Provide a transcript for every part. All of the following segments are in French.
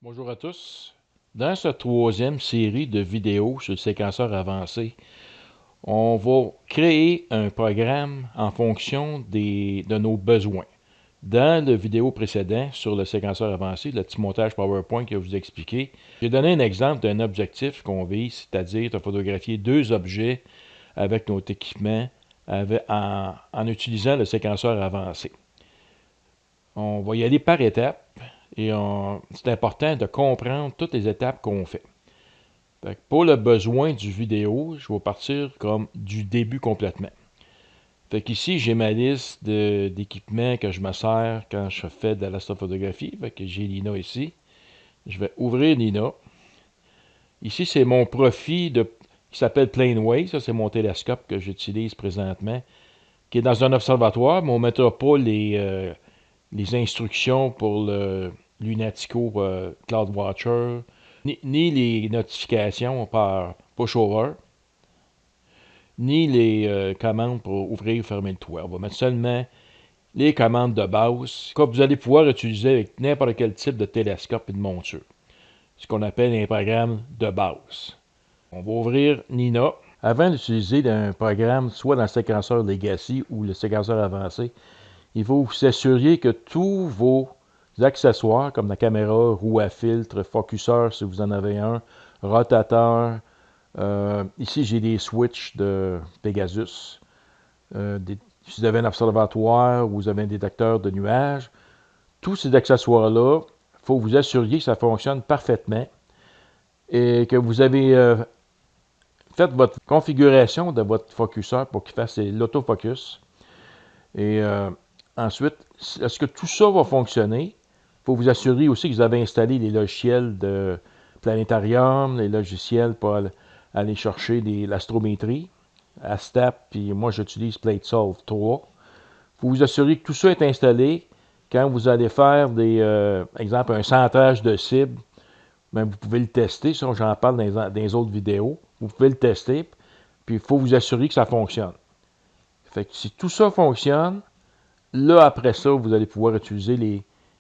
Bonjour à tous. Dans cette troisième série de vidéos sur le séquenceur avancé, on va créer un programme en fonction de nos besoins. Dans la vidéo précédente sur le séquenceur avancé, le petit montage PowerPoint que je vous ai expliqué, j'ai donné un exemple d'un objectif qu'on vise, c'est-à-dire de photographier deux objets avec notre équipement en utilisant le séquenceur avancé. On va y aller par étapes. Et c'est important de comprendre toutes les étapes qu'on fait. Pour le besoin du vidéo, je vais partir comme du début complètement. Fait qu'ici, j'ai ma liste d'équipements que je me sers quand je fais de l'astrophotographie. Fait que j'ai Nina ici. Je vais ouvrir Nina. Ici, c'est mon profil qui s'appelle Planeway. Ça, c'est mon télescope que j'utilise présentement, qui est dans un observatoire, mais on ne mettra pas les instructions pour le Lunatico Cloud Watcher, ni les notifications par pushover, ni les commandes pour ouvrir ou fermer le toit. On va mettre seulement les commandes de base que vous allez pouvoir utiliser avec n'importe quel type de télescope et de monture. Ce qu'on appelle un programme de base. On va ouvrir Nina. Avant d'utiliser un programme, soit dans le séquenceur Legacy ou le séquenceur avancé, il faut vous assurer que tous vos accessoires, comme la caméra, roue à filtre, focuseur si vous en avez un, rotateur, ici j'ai des switches de Pegasus, si vous avez un observatoire ou vous avez un détecteur de nuages, tous ces accessoires-là, il faut vous assurer que ça fonctionne parfaitement et que vous avez fait votre configuration de votre focuseur pour qu'il fasse l'autofocus. Et ensuite, est-ce que tout ça va fonctionner? Il faut vous assurer aussi que vous avez installé les logiciels de planétarium, les logiciels pour aller chercher l'astrométrie, ASTAP, puis moi j'utilise PlateSolve 3. Il faut vous assurer que tout ça est installé quand vous allez faire exemple, un centrage de cible. Bien, vous pouvez le tester, ça j'en parle dans les autres vidéos. Vous pouvez le tester, puis il faut vous assurer que ça fonctionne. Fait que si tout ça fonctionne, là, après ça, vous allez pouvoir utiliser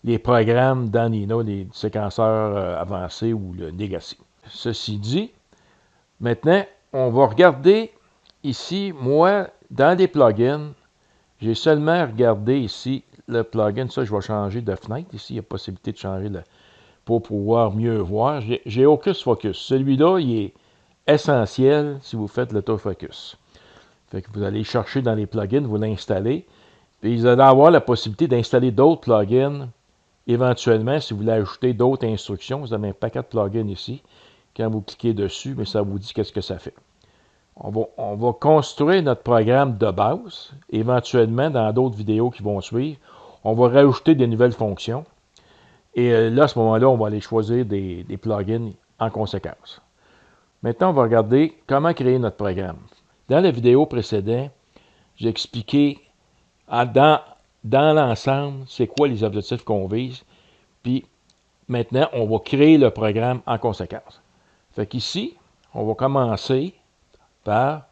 les programmes dans Nina, les séquenceurs avancés ou le Legacy. Ceci dit, maintenant, on va regarder ici, moi, dans les plugins, j'ai seulement regardé ici le plugin. Ça, je vais changer de fenêtre. Ici, il y a possibilité de changer pour pouvoir mieux voir. J'ai Hocus Focus. Celui-là, il est essentiel si vous faites l'autofocus. Fait que vous allez chercher dans les plugins, vous l'installez. Puis vous allez avoir la possibilité d'installer d'autres plugins. Éventuellement, si vous voulez ajouter d'autres instructions, vous avez un paquet de plugins ici. Quand vous cliquez dessus, mais ça vous dit qu'est-ce que ça fait. On va construire notre programme de base. Éventuellement, dans d'autres vidéos qui vont suivre, on va rajouter des nouvelles fonctions. Et là, à ce moment-là, on va aller choisir des plugins en conséquence. Maintenant, on va regarder comment créer notre programme. Dans la vidéo précédente, j'ai expliqué dans l'ensemble, c'est quoi les objectifs qu'on vise. Puis maintenant, on va créer le programme en conséquence. Fait qu'ici, on va commencer par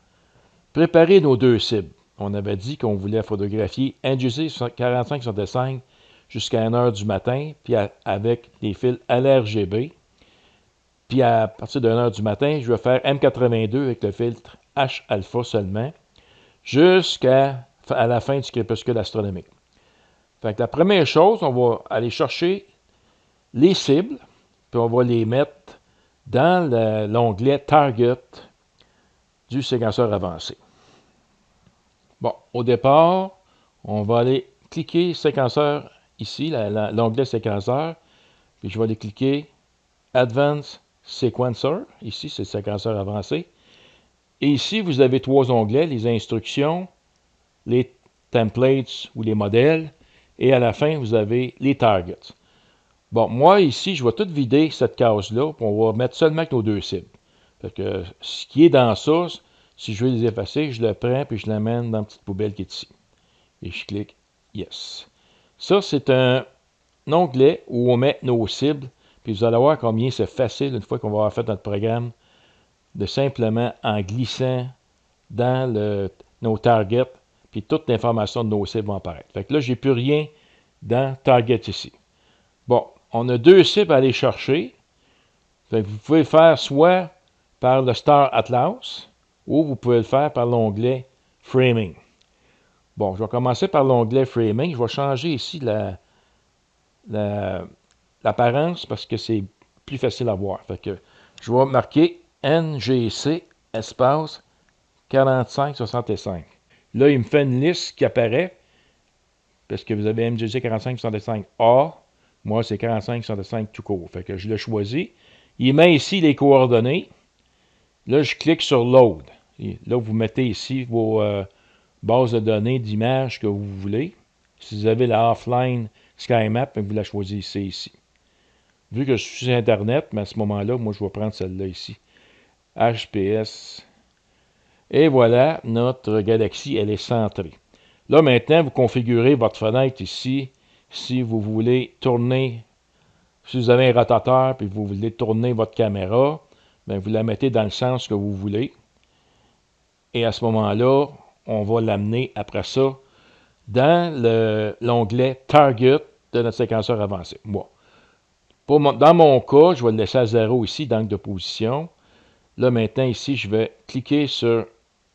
préparer nos deux cibles. On avait dit qu'on voulait photographier NGC 4565 jusqu'à 1h du matin, puis avec des fils à l'RGB. Puis à partir de 1h du matin, je vais faire M82 avec le filtre H-alpha seulement, jusqu'à la fin du crépuscule astronomique. Fait que la première chose, on va aller chercher les cibles, puis on va les mettre dans l'onglet Target du séquenceur avancé. Bon, au départ, on va aller cliquer séquenceur ici, l'onglet séquenceur, puis je vais aller cliquer Advanced Sequencer, ici c'est le séquenceur avancé. Et ici, vous avez trois onglets, les instructions, les templates ou les modèles, et à la fin, vous avez les targets. Bon, moi, ici, je vais tout vider cette case-là, puis on va mettre seulement que nos deux cibles. Fait que ce qui est dans ça, si je veux les effacer, je le prends puis je l'amène dans la petite poubelle qui est ici. Et je clique Yes. Ça, c'est un onglet où on met nos cibles, puis vous allez voir combien c'est facile, une fois qu'on va avoir fait notre programme, de simplement en glissant dans nos targets, puis toute l'information de nos cibles va apparaître. Fait que là, j'ai plus rien dans Target ici. Bon, on a deux cibles à aller chercher. Fait que vous pouvez le faire soit par le Star Atlas ou vous pouvez le faire par l'onglet Framing. Bon, je vais commencer par l'onglet Framing. Je vais changer ici l'apparence parce que c'est plus facile à voir. Fait que je vais marquer NGC espace 4565. Là, il me fait une liste qui apparaît parce que vous avez NGC 4565A. Moi, c'est 4565 tout court. Fait que je l'ai choisi. Il met ici les coordonnées. Là, je clique sur Load. Et là, vous mettez ici vos bases de données d'images que vous voulez. Si vous avez la offline SkyMap, vous la choisissez ici. Vu que je suis sur Internet, mais à ce moment-là, moi, je vais prendre celle-là ici. HPS. Et voilà, notre galaxie, elle est centrée. Là, maintenant, vous configurez votre fenêtre ici. Si vous voulez tourner, si vous avez un rotateur et vous voulez tourner votre caméra, bien, vous la mettez dans le sens que vous voulez. Et à ce moment-là, on va l'amener après ça dans l'onglet Target de notre séquenceur avancé. Bon. Dans mon cas, je vais le laisser à 0 ici, d'angle de position. Là, maintenant, ici, je vais cliquer sur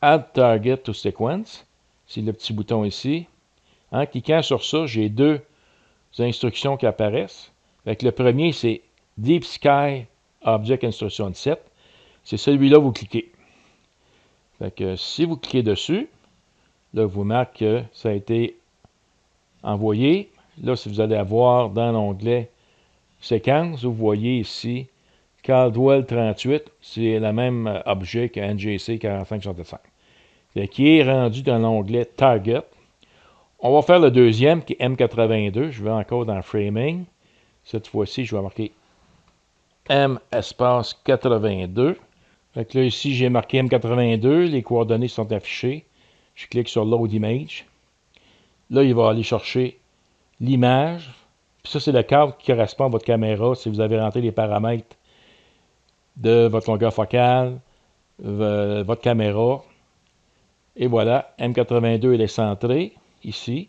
Add Target to Sequence. C'est le petit bouton ici. En cliquant sur ça, j'ai deux instructions qui apparaissent. Fait le premier, c'est Deep Sky Object Instruction Set. C'est celui-là que vous cliquez. Fait que si vous cliquez dessus, là, vous marque que ça a été envoyé. Là, si vous allez avoir dans l'onglet Séquence, vous voyez ici Caldwell 38, c'est le même objet que NGC 4565. Qui est rendu dans l'onglet Target. On va faire le deuxième qui est M82. Je vais encore dans Framing. Cette fois-ci, je vais marquer M espace 82. Fait que là, ici, j'ai marqué M82. Les coordonnées sont affichées. Je clique sur Load Image. Là, il va aller chercher l'image. Puis ça, c'est le cadre qui correspond à votre caméra. Si vous avez rentré les paramètres de votre longueur focale, votre caméra. Et voilà, M82, elle est centrée ici.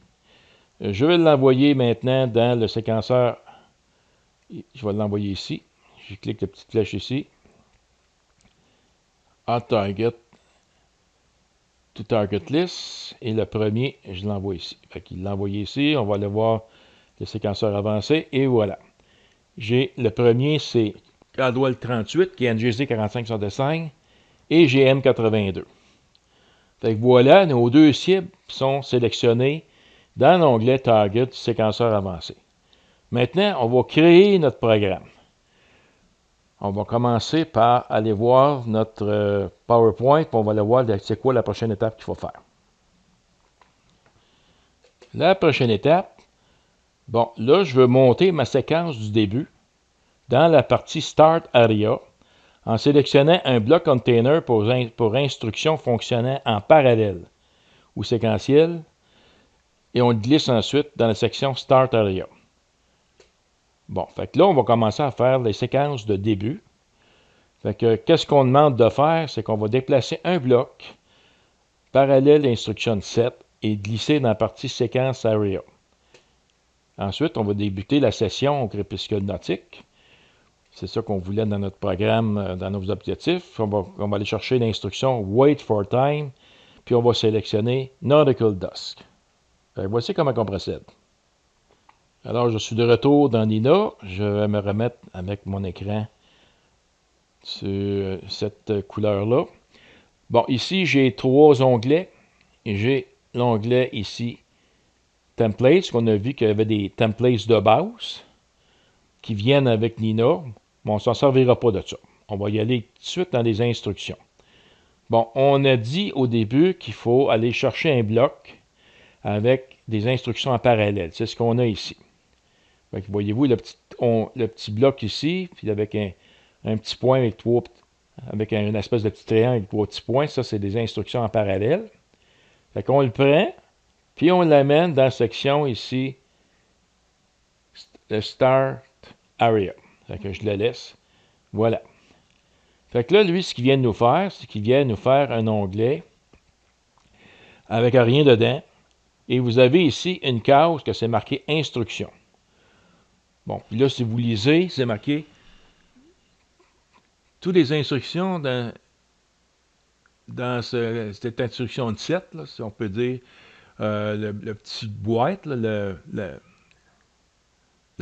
Je vais l'envoyer maintenant dans le séquenceur. Je vais l'envoyer ici. Je clique la petite flèche ici. Add Target to Target List. Et le premier, je l'envoie ici. Fait qu'il l'a envoyé ici. On va aller voir le séquenceur avancé. Et voilà. J'ai le premier, c'est Caldwell 38, qui est NGC 4565. Et j'ai M82. Fait que voilà, nos deux cibles sont sélectionnées dans l'onglet Target du séquenceur avancé. Maintenant, on va créer notre programme. On va commencer par aller voir notre PowerPoint, puis on va aller voir c'est quoi la prochaine étape qu'il faut faire. La prochaine étape, bon, là, je veux monter ma séquence du début dans la partie Start Area en sélectionnant un bloc container pour instructions fonctionnant en parallèle ou séquentiel, et on le glisse ensuite dans la section Start Area. Bon, fait que là, on va commencer à faire les séquences de début. Fait que, qu'est-ce qu'on demande de faire? C'est qu'on va déplacer un bloc parallèle Instruction Set et glisser dans la partie Séquence Area. Ensuite, on va débuter la session au crépuscule nautique. C'est ça qu'on voulait dans notre programme, dans nos objectifs. On va aller chercher l'instruction Wait for Time, puis on va sélectionner Nautical Dusk. Voici comment on procède. Alors, je suis de retour dans Nina. Je vais me remettre avec mon écran sur cette couleur-là. Bon, ici, j'ai trois onglets. J'ai l'onglet ici, Templates, qu'on a vu qu'il y avait des templates de base qui viennent avec Nina. Bon, on ne s'en servira pas de ça. On va y aller tout de suite dans les instructions. Bon, on a dit au début qu'il faut aller chercher un bloc avec des instructions en parallèle. C'est ce qu'on a ici. Voyez-vous le petit bloc ici, puis avec un petit point avec une espèce de petit triangle avec trois petits points. Ça, c'est des instructions en parallèle. Fait qu'on le prend, puis on l'amène dans la section ici, le Start Area. Fait que je le laisse. Voilà. Fait que là, lui, ce qu'il vient de nous faire, c'est qu'il vient de nous faire un onglet avec rien dedans. Et vous avez ici une case que c'est marqué Instruction. Bon, puis là, si vous lisez, c'est marqué toutes les instructions dans cette instruction de 7, là, si on peut dire, le petit boîte, là, le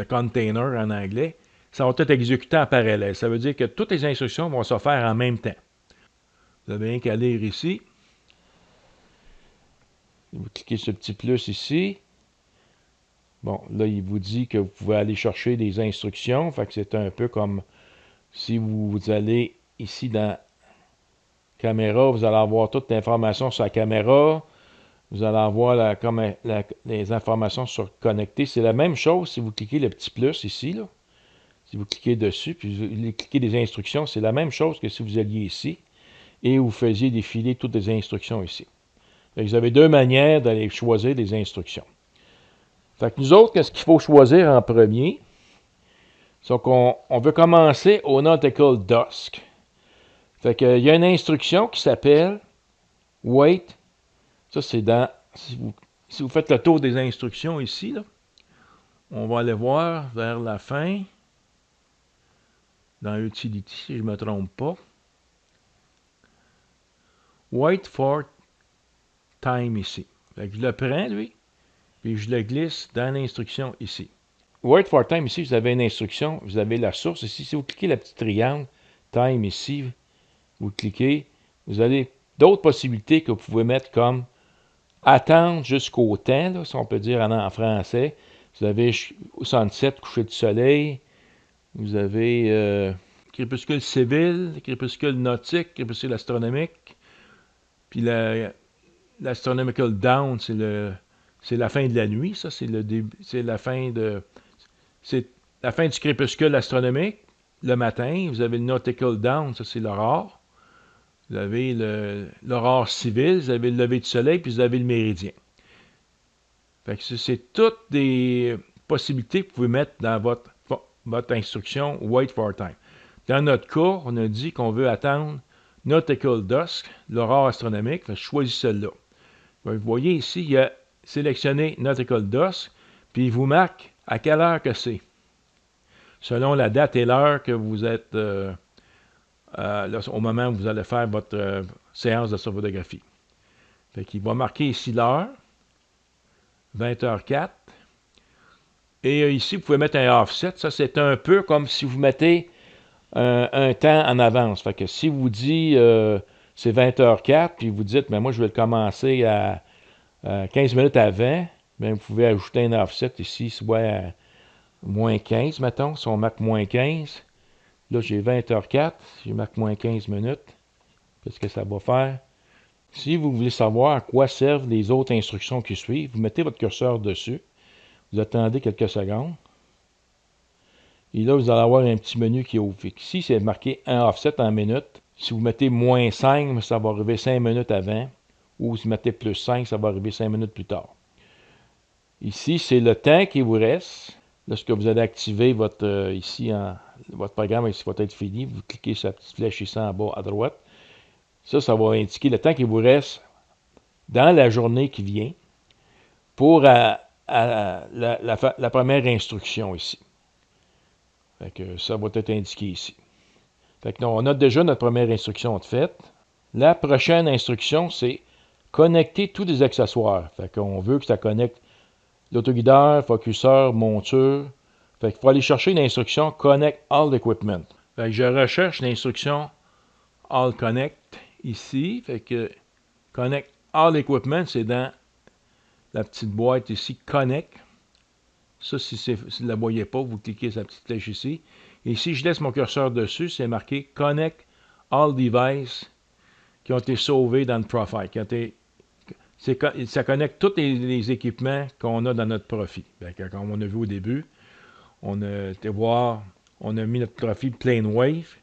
container en anglais, ça va être exécuté en parallèle. Ça veut dire que toutes les instructions vont se faire en même temps. Vous avez rien qu'à lire ici. Vous cliquez sur le petit plus ici. Bon, là, il vous dit que vous pouvez aller chercher des instructions. Fait que c'est un peu comme si vous allez ici dans caméra, vous allez avoir toute l'information sur la caméra. Vous allez avoir les informations sur connecter. C'est la même chose si vous cliquez le petit plus ici, là. Si vous cliquez dessus, puis vous cliquez des instructions, c'est la même chose que si vous alliez ici et vous faisiez défiler toutes les instructions ici. Fait que vous avez deux manières d'aller choisir des instructions. Fait que nous autres, qu'est-ce qu'il faut choisir en premier? C'est qu'on veut commencer au Nautical Dusk. Fait qu'il y a une instruction qui s'appelle Wait. Ça, c'est dans... Si vous faites le tour des instructions ici, là, on va aller voir vers la fin, dans Utility, si je ne me trompe pas. Wait for time ici. Fait que je le prends, lui, puis je le glisse dans l'instruction ici. Wait for time ici, vous avez une instruction, vous avez la source ici. Si vous cliquez le petit triangle, time ici, vous cliquez, vous avez d'autres possibilités que vous pouvez mettre comme attendre jusqu'au temps, là, si on peut dire en français. Vous avez sunset, coucher du soleil. Vous avez crépuscule civil, crépuscule nautique, crépuscule astronomique. Puis l'astronomical dawn, c'est la fin de la nuit, ça, c'est la fin du crépuscule astronomique, le matin. Vous avez le nautical dawn, ça c'est l'aurore. Vous avez l'aurore civile, vous avez le lever du soleil, puis vous avez le méridien. Fait que c'est toutes des possibilités que vous pouvez mettre dans votre instruction Wait for Time. Dans notre cas, on a dit qu'on veut attendre Nautical Dusk, l'aurore astronomique. Fait que je choisis celle-là. Vous voyez ici, il y a sélectionné Nautical Dusk, puis il vous marque à quelle heure que c'est. Selon la date et l'heure que vous êtes au moment où vous allez faire votre séance de photographie. Fait qu'il va marquer ici l'heure, 20h04. Et ici, vous pouvez mettre un offset. Ça, c'est un peu comme si vous mettez un temps en avance. Fait que si vous dites c'est 20h04, puis vous dites, mais moi, je vais le commencer à 15 minutes avant, bien, vous pouvez ajouter un offset ici, soit à moins 15, mettons. Si on marque moins 15, là, j'ai 20h04, je marque moins 15 minutes. Qu'est-ce que ça va faire? Si vous voulez savoir à quoi servent les autres instructions qui suivent, vous mettez votre curseur dessus. Vous attendez quelques secondes. Et là, vous allez avoir un petit menu qui ouvre. Ici, c'est marqué un offset en minutes. Si vous mettez moins 5, ça va arriver 5 minutes avant. Ou si vous mettez plus 5, ça va arriver 5 minutes plus tard. Ici, c'est le temps qui vous reste. Lorsque vous allez activer votre, votre programme, ici va être fini. Vous cliquez sur la petite flèche ici en bas à droite. Ça va indiquer le temps qui vous reste dans la journée qui vient pour la première instruction ici. Fait que ça va être indiqué ici. Fait que on a déjà notre première instruction de faite. La prochaine instruction, c'est connecter tous les accessoires. Fait qu'on veut que ça connecte l'autoguideur, focuseur, monture. Fait qu'il faut aller chercher l'instruction Connect All Equipment. Fait que je recherche l'instruction All Connect ici. Fait que Connect All Equipment, c'est dans la petite boîte ici, Connect. Ça, si vous ne la voyez pas, vous cliquez sur la petite flèche ici. Et si je laisse mon curseur dessus, c'est marqué Connect All Devices qui ont été sauvés dans le profile. Ça connecte tous les équipements qu'on a dans notre profil. Comme on a vu au début, on a été voir, on a mis notre profil PlaneWave.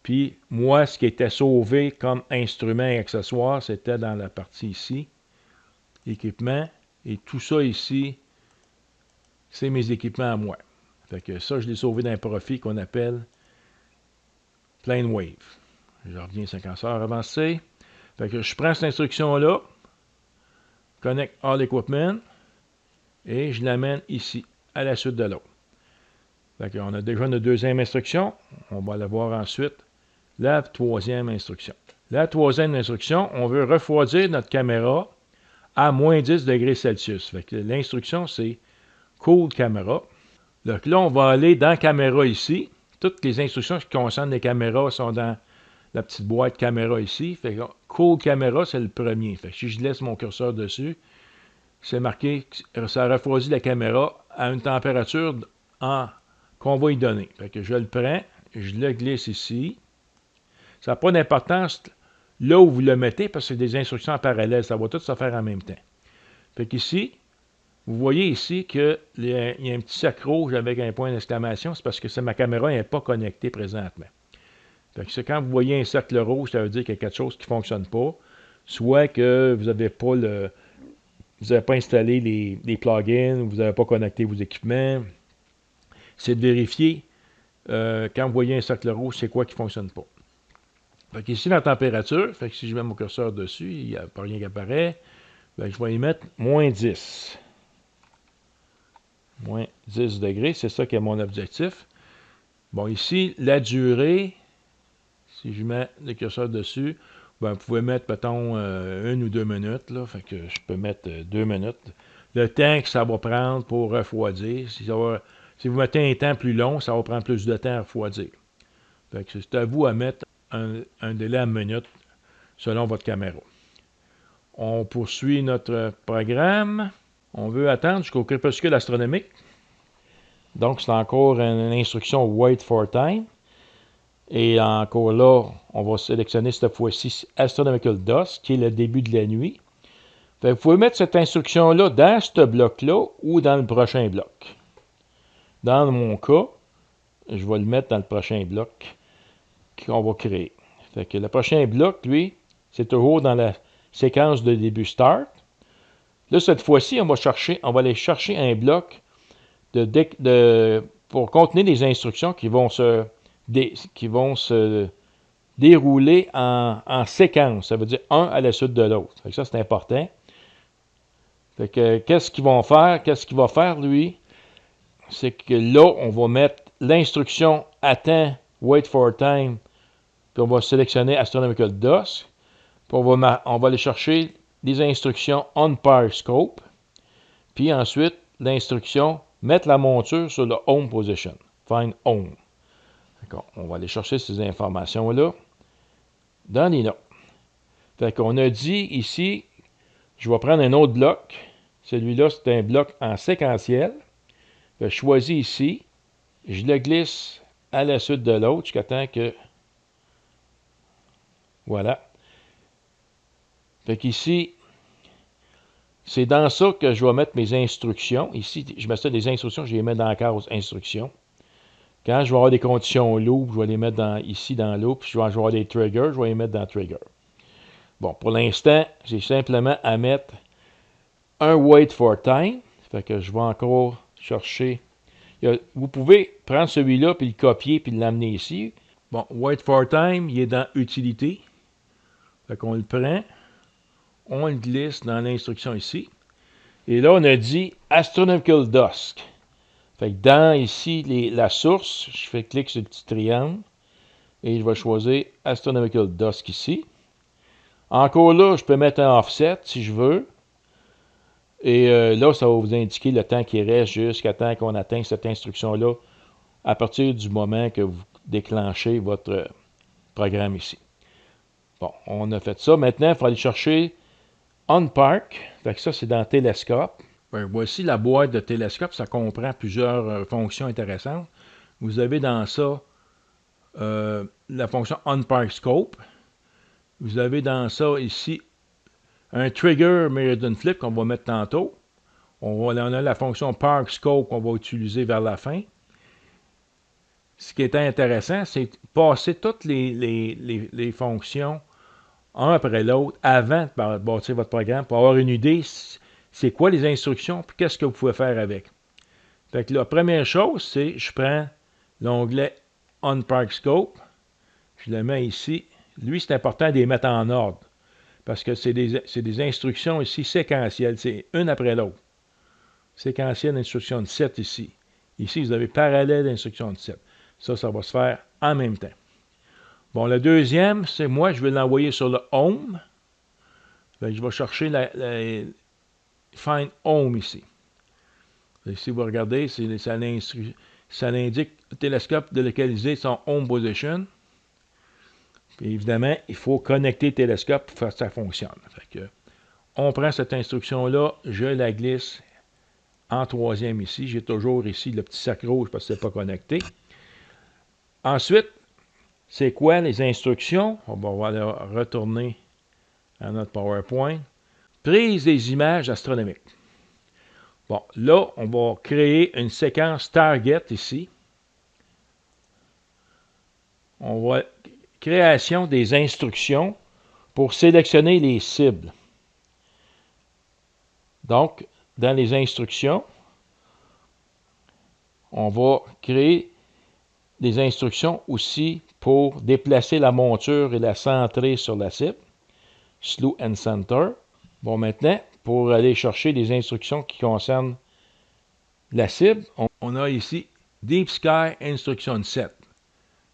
Puis moi, ce qui était sauvé comme instrument et accessoire, c'était dans la partie ici, équipement. Et tout ça ici, c'est mes équipements à moi. Fait que ça, je l'ai sauvé dans un profil qu'on appelle PlaneWave. Je reviens 50 heures avancé. Fait que je prends cette instruction-là, Connect All Equipment, et je l'amène ici, à la suite de l'autre. Fait qu'on a déjà notre deuxième instruction. On va aller voir ensuite la troisième instruction. La troisième instruction, on veut refroidir notre caméra à moins 10 degrés Celsius. Fait que l'instruction, c'est Cool Camera. Donc là, on va aller dans Caméra ici. Toutes les instructions qui concernent les caméras sont dans la petite boîte caméra ici. Fait que Cool Camera, c'est le premier. Fait que si je laisse mon curseur dessus, c'est marqué que ça refroidit la caméra à une température qu'on va y donner. Fait que je le prends, je le glisse ici. Ça n'a pas d'importance là où vous le mettez parce que c'est des instructions en parallèle. Ça va tout se faire en même temps. Fait qu'ici, vous voyez ici qu'il y a un petit sac rouge avec un point d'exclamation. C'est parce que ma caméra n'est pas connectée présentement. Fait que quand vous voyez un cercle rouge, ça veut dire qu'il y a quelque chose qui ne fonctionne pas. Soit que vous n'avez pas installé les plugins, vous n'avez pas connecté vos équipements. C'est de vérifier quand vous voyez un cercle rouge, c'est quoi qui ne fonctionne pas. Fait qu'ici, la température, fait que si je mets mon curseur dessus, il n'y a pas rien qui apparaît. Fait que je vais y mettre moins 10. Moins 10 degrés, c'est ça qui est mon objectif. Bon, ici, la durée, si je mets le curseur dessus, ben, vous pouvez mettre, mettons, 1 ou 2 minutes. Là, fait que je peux mettre 2 minutes. Le temps que ça va prendre pour refroidir. Si vous mettez un temps plus long, ça va prendre plus de temps à refroidir. Fait que c'est à vous à mettre un délai à minute selon votre caméra. On poursuit notre programme. On veut attendre jusqu'au crépuscule astronomique. Donc, c'est encore une instruction Wait for Time. Et encore là, on va sélectionner cette fois-ci Astronomical Dusk, qui est le début de la nuit. Fait que vous pouvez mettre cette instruction-là dans ce bloc-là ou dans le prochain bloc. Dans mon cas, je vais le mettre dans le prochain bloc qu'on va créer. Fait que le prochain bloc, lui, c'est toujours dans la séquence de début start. Là, cette fois-ci, on va aller chercher un bloc pour contenir des instructions qui vont se dérouler en séquence. Ça veut dire un à la suite de l'autre. Ça, c'est important. Fait que, qu'est-ce qu'il va faire, lui? C'est que là, on va mettre l'instruction attend, wait for time, puis on va sélectionner Astronomical Dusk. Puis on va aller chercher les instructions on par scope. Puis ensuite, l'instruction mettre la monture sur le home position. Find home. D'accord. On va aller chercher ces informations-là dans les notes. Fait qu'on a dit ici, je vais prendre un autre bloc. Celui-là, c'est un bloc en séquentiel. Je choisis ici. Je le glisse à la suite de l'autre jusqu'à temps que... Voilà. Fait qu'ici, c'est dans ça que je vais mettre mes instructions. Ici, je mets ça des instructions, je les mets dans la case instructions. Quand je vais avoir des conditions loop, je vais les mettre ici dans loop. Puis je vais avoir des triggers, je vais les mettre dans trigger. Bon, pour l'instant, j'ai simplement à mettre un wait for time. Fait que je vais encore chercher. Vous pouvez prendre celui-là, puis le copier, puis l'amener ici. Bon, wait for time, il est dans utilité. Fait qu'on le prend. On le glisse dans l'instruction ici. Et là, on a dit Astronomical Dusk. Fait que dans ici, la source, je fais clic sur le petit triangle. Et je vais choisir Astronomical Dusk ici. Encore là, je peux mettre un offset si je veux. Et là, ça va vous indiquer le temps qui reste jusqu'à temps qu'on atteigne cette instruction-là à partir du moment que vous déclenchez votre programme ici. Bon, on a fait ça. Maintenant, il faut aller chercher On Park. Fait que ça, c'est dans Télescope. Ben, voici la boîte de Télescope. Ça comprend plusieurs fonctions intéressantes. Vous avez dans ça la fonction On Park Scope. Vous avez dans ça ici un Trigger Meridian Flip qu'on va mettre tantôt. On a la fonction Park Scope qu'on va utiliser vers la fin. Ce qui est intéressant, c'est passer toutes les fonctions un après l'autre avant de bâtir votre programme pour avoir une idée c'est quoi les instructions et qu'est-ce que vous pouvez faire avec. Fait que la première chose, c'est je prends l'onglet On Park Scope, je le mets ici. Lui, c'est important de les mettre en ordre parce que c'est des instructions ici séquentielles, c'est une après l'autre. Séquentielle instruction de 7 ici. Ici, vous avez parallèle d'instruction de 7. Ça va se faire en même temps. Bon, le deuxième, c'est moi, je vais l'envoyer sur le Home. Fait que je vais chercher Find Home ici. Si vous regardez, ça l'indique le télescope de localiser son Home Position. Puis évidemment, il faut connecter le télescope pour faire que ça fonctionne. Fait que, on prend cette instruction-là, je la glisse en troisième ici. J'ai toujours ici le petit sac rouge parce que ce n'est pas connecté. Ensuite, c'est quoi les instructions? On va aller retourner à notre PowerPoint. Prise des images astronomiques. Bon, là, on va créer une séquence target ici. On va création des instructions pour sélectionner les cibles. Donc, dans les instructions, on va créer des instructions aussi pour déplacer la monture et la centrer sur la cible. Slew and Center. Bon, maintenant, pour aller chercher des instructions qui concernent la cible, on a ici Deep Sky Instruction Set.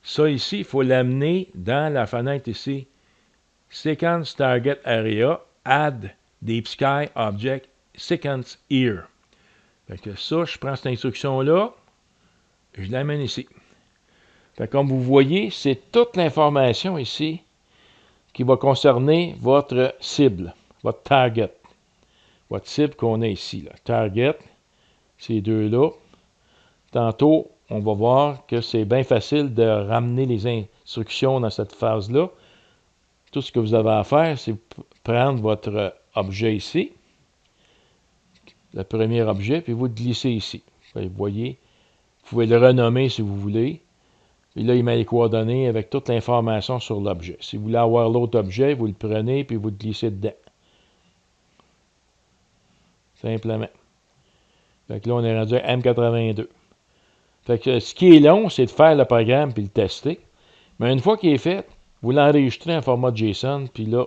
Ça ici, il faut l'amener dans la fenêtre ici. Sequence Target Area, Add Deep Sky Object, Sequence Here. Fait que ça, je prends cette instruction-là, je l'amène ici. Fait que comme vous voyez, c'est toute l'information ici qui va concerner votre cible, votre target. Votre cible qu'on a ici. Là. Target, ces deux-là. Tantôt, on va voir que c'est bien facile de ramener les instructions dans cette phase-là. Tout ce que vous avez à faire, c'est prendre votre objet ici, le premier objet, puis vous le glissez ici. Vous voyez, vous pouvez le renommer si vous voulez. Et là, il met les coordonnées avec toute l'information sur l'objet. Si vous voulez avoir l'autre objet, vous le prenez puis vous le glissez dedans. Simplement. Fait que là, on est rendu à M82. Fait que ce qui est long, c'est de faire le programme puis le tester. Mais une fois qu'il est fait, vous l'enregistrez en format JSON, puis là,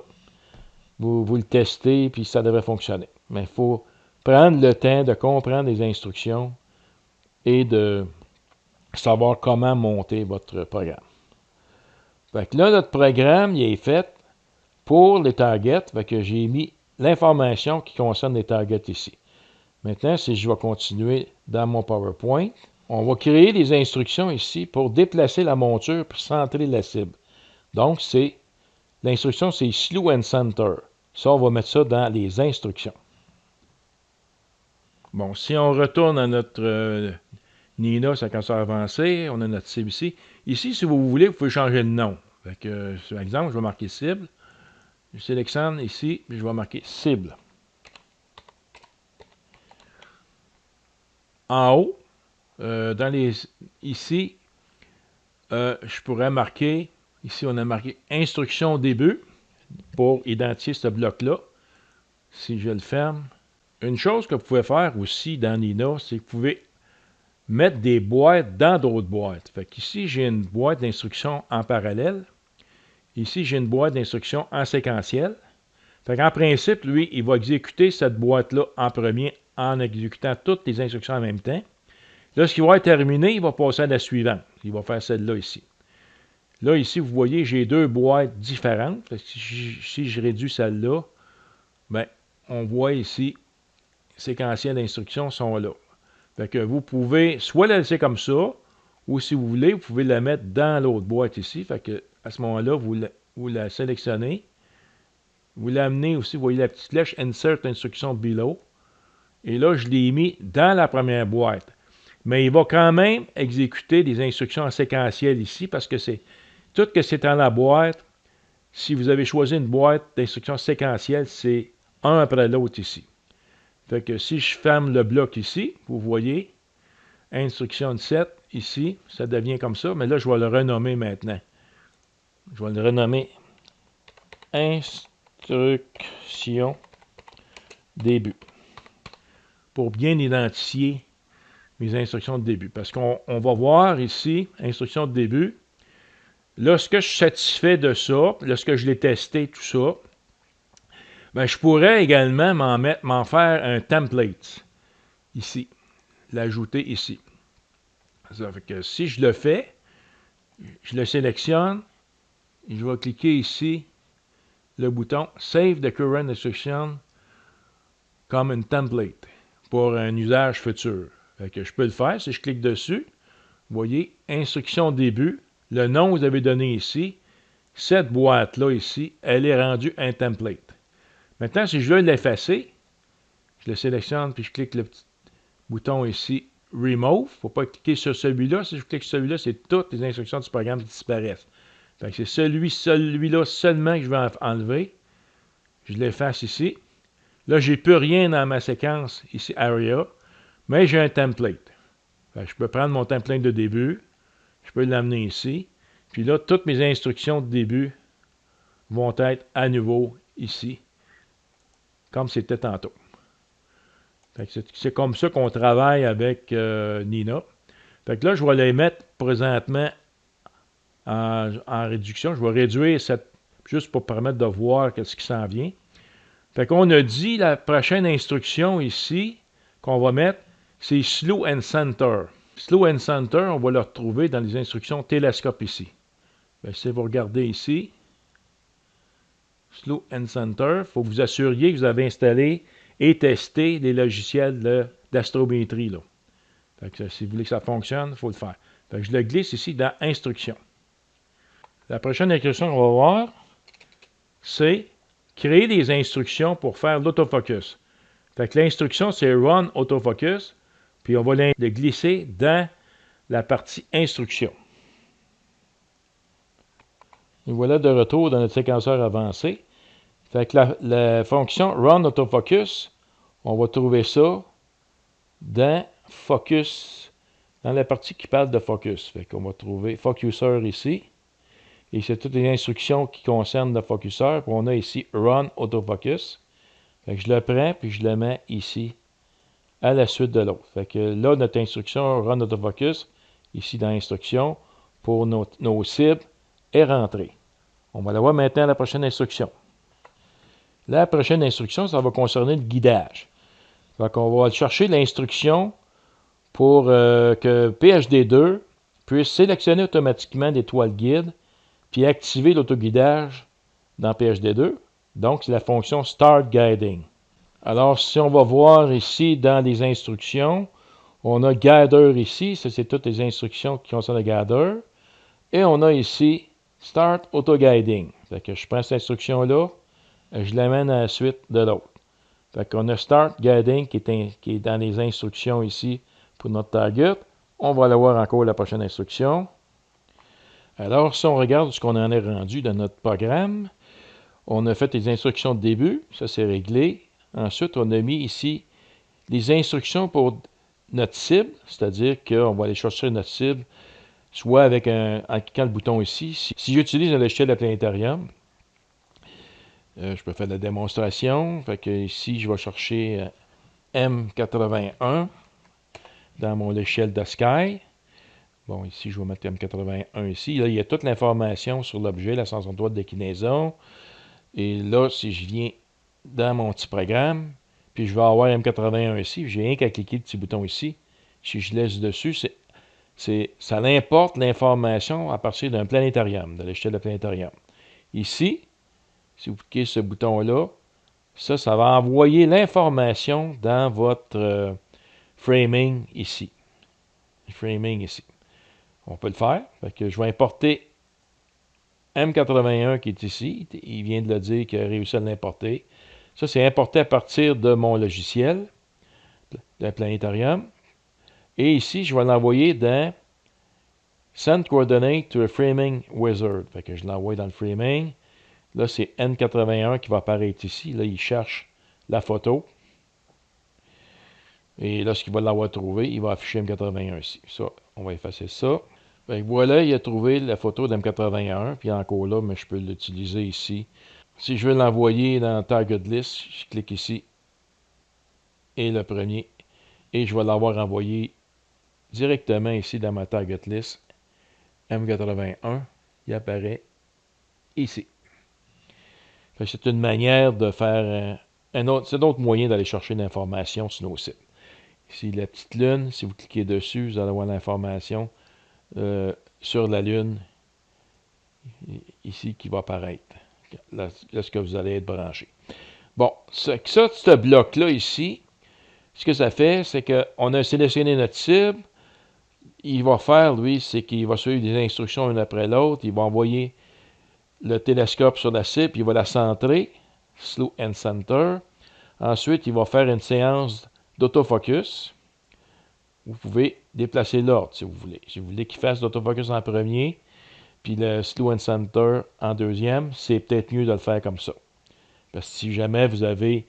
vous le testez, puis ça devrait fonctionner. Mais il faut prendre le temps de comprendre les instructions et de savoir comment monter votre programme. Fait que là, notre programme, il est fait pour les targets. Fait que j'ai mis l'information qui concerne les targets ici. Maintenant, si je vais continuer dans mon PowerPoint, on va créer des instructions ici pour déplacer la monture pour centrer la cible. Donc, l'instruction, c'est Slew and Center. Ça, on va mettre ça dans les instructions. Bon, si on retourne à notre Nina, ça commence à avancer. On a notre cible ici. Ici, si vous voulez, vous pouvez changer le nom. Fait que, par exemple, je vais marquer cible. Je sélectionne ici, puis je vais marquer cible. En haut, ici, je pourrais marquer, ici on a marqué instruction début pour identifier ce bloc-là. Si je le ferme. Une chose que vous pouvez faire aussi dans Nina, c'est que vous pouvez mettre des boîtes dans d'autres boîtes. Fait qu'ici, j'ai une boîte d'instructions en parallèle. Ici, j'ai une boîte d'instructions en séquentiel. Fait qu'en principe, lui, il va exécuter cette boîte-là en premier en exécutant toutes les instructions en même temps. Lorsqu'il va être terminé, il va passer à la suivante. Il va faire celle-là ici. Là, ici, vous voyez, j'ai deux boîtes différentes. Si je réduis celle-là, ben, on voit ici, séquentiel d'instructions sont là. Fait que vous pouvez soit la laisser comme ça, ou si vous voulez, vous pouvez la mettre dans l'autre boîte ici. Fait que à ce moment-là, vous la sélectionnez. Vous l'amenez aussi, vous voyez la petite flèche Insert Instruction Below. Et là, je l'ai mis dans la première boîte. Mais il va quand même exécuter des instructions en séquentiel ici parce que c'est tout ce que c'est dans la boîte. Si vous avez choisi une boîte d'instructions séquentielles, c'est un après l'autre ici. Fait que si je ferme le bloc ici, vous voyez, instruction 7 ici, ça devient comme ça. Mais là, je vais le renommer maintenant. Je vais le renommer instruction début pour bien identifier mes instructions de début. Parce qu'on va voir ici, instruction de début, lorsque je suis satisfait de ça, lorsque je l'ai testé, tout ça, ben, je pourrais également m'en faire un template ici, l'ajouter ici. Ça fait que si je le fais, je le sélectionne, je vais cliquer ici, le bouton Save the current instruction comme une template pour un usage futur. Fait que je peux le faire si je clique dessus. Vous voyez, instruction début, le nom que vous avez donné ici, cette boîte-là ici, elle est rendue un template. Maintenant, si je veux l'effacer, je le sélectionne puis je clique le petit bouton ici Remove. Il ne faut pas cliquer sur celui-là. Si je clique sur celui-là, c'est toutes les instructions du programme qui disparaissent. Fait que c'est celui-là seulement que je vais enlever. Je l'efface ici. Là, j'ai plus rien dans ma séquence ici, Area, mais j'ai un template. Fait que je peux prendre mon template de début, je peux l'amener ici, puis là, toutes mes instructions de début vont être à nouveau ici, comme c'était tantôt. C'est comme ça qu'on travaille avec Nina. Fait que là, je vais les mettre présentement en réduction. Je vais réduire cette, juste pour permettre de voir ce qui s'en vient. Fait qu'on a dit la prochaine instruction ici qu'on va mettre, c'est Slow and Center. Slow and Center, on va le retrouver dans les instructions télescope ici. Si vous regardez ici, Slow and Center, il faut que vous assuriez que vous avez installé et testé les logiciels d'astrométrie. Si vous voulez que ça fonctionne, il faut le faire. Fait que je le glisse ici dans Instructions. La prochaine instruction qu'on va voir, c'est créer des instructions pour faire l'autofocus. Fait que l'instruction, c'est Run Autofocus, puis on va le glisser dans la partie Instruction. Et voilà de retour dans notre séquenceur avancé. Fait que la fonction Run Autofocus, on va trouver ça dans Focus, dans la partie qui parle de Focus. Fait qu'on va trouver Focuser ici. Et c'est toutes les instructions qui concernent le Focuser. Puis on a ici Run Autofocus. Fait que je le prends puis je le mets ici à la suite de l'autre. Fait que là, notre instruction Run Autofocus, ici dans Instruction, pour nos cibles, est rentrée. On va la voir maintenant à la prochaine instruction. La prochaine instruction, ça va concerner le guidage. Fait qu'on va chercher l'instruction pour que PHD2 puisse sélectionner automatiquement des toiles guides puis activer l'autoguidage dans PHD2. Donc, c'est la fonction Start Guiding. Alors, si on va voir ici dans les instructions, on a Gather ici. Ça, c'est toutes les instructions qui concernent le Gather. Et on a ici Start Auto Guiding. Fait que je prends cette instruction-là, je l'amène à la suite de l'autre. Fait qu'on a Start Guiding qui est dans les instructions ici pour notre target. On va aller voir encore la prochaine instruction. Alors, si on regarde ce qu'on en est rendu dans notre programme, on a fait les instructions de début, ça c'est réglé. Ensuite, on a mis ici les instructions pour notre cible, c'est-à-dire qu'on va aller chercher notre cible, soit en cliquant le bouton ici. Si j'utilise un logiciel de planétarium, je peux faire la démonstration. Fait que ici, je vais chercher M81 dans mon logiciel de Sky. Bon, ici, je vais mettre M81 ici. Là, il y a toute l'information sur l'objet, la 163 de déclinaison. Et là, si je viens dans mon petit programme, puis je vais avoir M81 ici, j'ai rien qu'à cliquer le petit bouton ici. Si je laisse dessus, ça importe l'information à partir d'un planétarium, de l'échelle de planétarium. Ici, si vous cliquez sur ce bouton-là, ça va envoyer l'information dans votre framing ici. Framing ici. On peut le faire. Fait que je vais importer M81 qui est ici. Il vient de le dire qu'il a réussi à l'importer. Ça, c'est importé à partir de mon logiciel, le planétarium. Et ici, je vais l'envoyer dans Send Coordinate to a Framing Wizard. Fait que je l'envoie dans le framing. Là, c'est N81 qui va apparaître ici. Là, il cherche la photo. Et lorsqu'il va l'avoir trouvé, il va afficher M81 ici. Ça, on va effacer ça. Fait que voilà, il a trouvé la photo d'M81. Puis encore là, mais je peux l'utiliser ici. Si je veux l'envoyer dans Target List, je clique ici. Et le premier. Et je vais l'avoir envoyé directement ici dans ma Target List. M81, il apparaît ici. C'est une manière de faire c'est un autre moyen d'aller chercher l'information sur nos sites. Ici, la petite lune, si vous cliquez dessus, vous allez avoir l'information sur la lune, ici, qui va apparaître lorsque vous allez être branché. Bon, ce bloc-là ici, ce que ça fait, c'est qu'on a sélectionné notre cible. Il va faire, lui, c'est qu'il va suivre des instructions une après l'autre. Il va envoyer le télescope sur la cible, il va la centrer, Slow and Center. Ensuite, il va faire une séance d'autofocus. Vous pouvez déplacer l'ordre si vous voulez. Si vous voulez qu'il fasse l'autofocus en premier, puis le Slow and Center en deuxième, c'est peut-être mieux de le faire comme ça. Parce que si jamais vous avez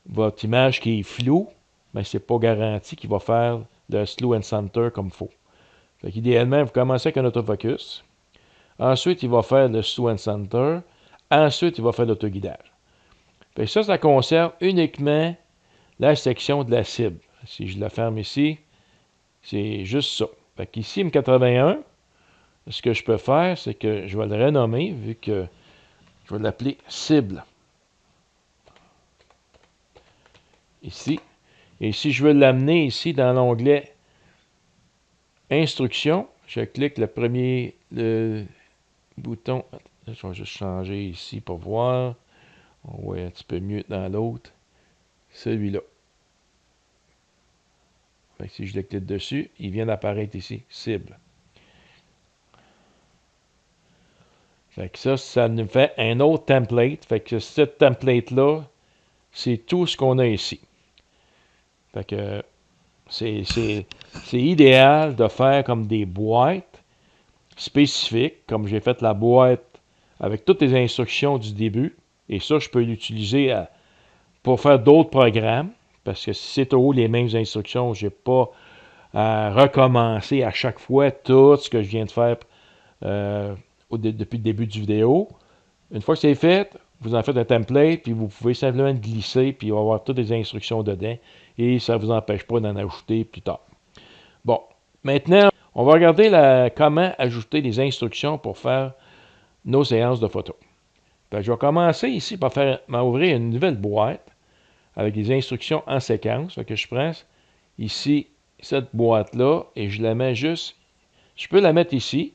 votre image qui est floue, ben c'est pas garanti qu'il va faire le Slow and Center comme il faut. Fait qu'idéalement, vous commencez avec un autofocus. Ensuite, il va faire le Slow and Center. Ensuite, il va faire l'autoguidage. Fait que ça concerne uniquement la section de la cible. Si je la ferme ici, c'est juste ça. Fait qu'ici, M81, ce que je peux faire, c'est que je vais le renommer, vu que je vais l'appeler cible. Ici. Et si je veux l'amener ici dans l'onglet Instructions, je clique le premier bouton. Je vais juste changer ici pour voir. On voit un petit peu mieux dans l'autre. Celui-là. Si je le clique dessus, il vient d'apparaître ici, cible. Fait que ça nous fait un autre template. Fait que ce template-là, c'est tout ce qu'on a ici. Fait que c'est idéal de faire comme des boîtes spécifiques, comme j'ai fait la boîte avec toutes les instructions du début. Et ça, je peux l'utiliser pour faire d'autres programmes. Parce que si c'est toujours les mêmes instructions, je n'ai pas à recommencer à chaque fois tout ce que je viens de faire depuis le début du vidéo. Une fois que c'est fait, vous en faites un template, puis vous pouvez simplement glisser, puis il va y avoir toutes les instructions dedans, et ça ne vous empêche pas d'en ajouter plus tard. Bon, maintenant, on va regarder comment ajouter des instructions pour faire nos séances de photos. Je vais commencer ici par m'ouvrir une nouvelle boîte avec des instructions en séquence. Que je prends ici cette boîte-là et je la mets juste. Je peux la mettre ici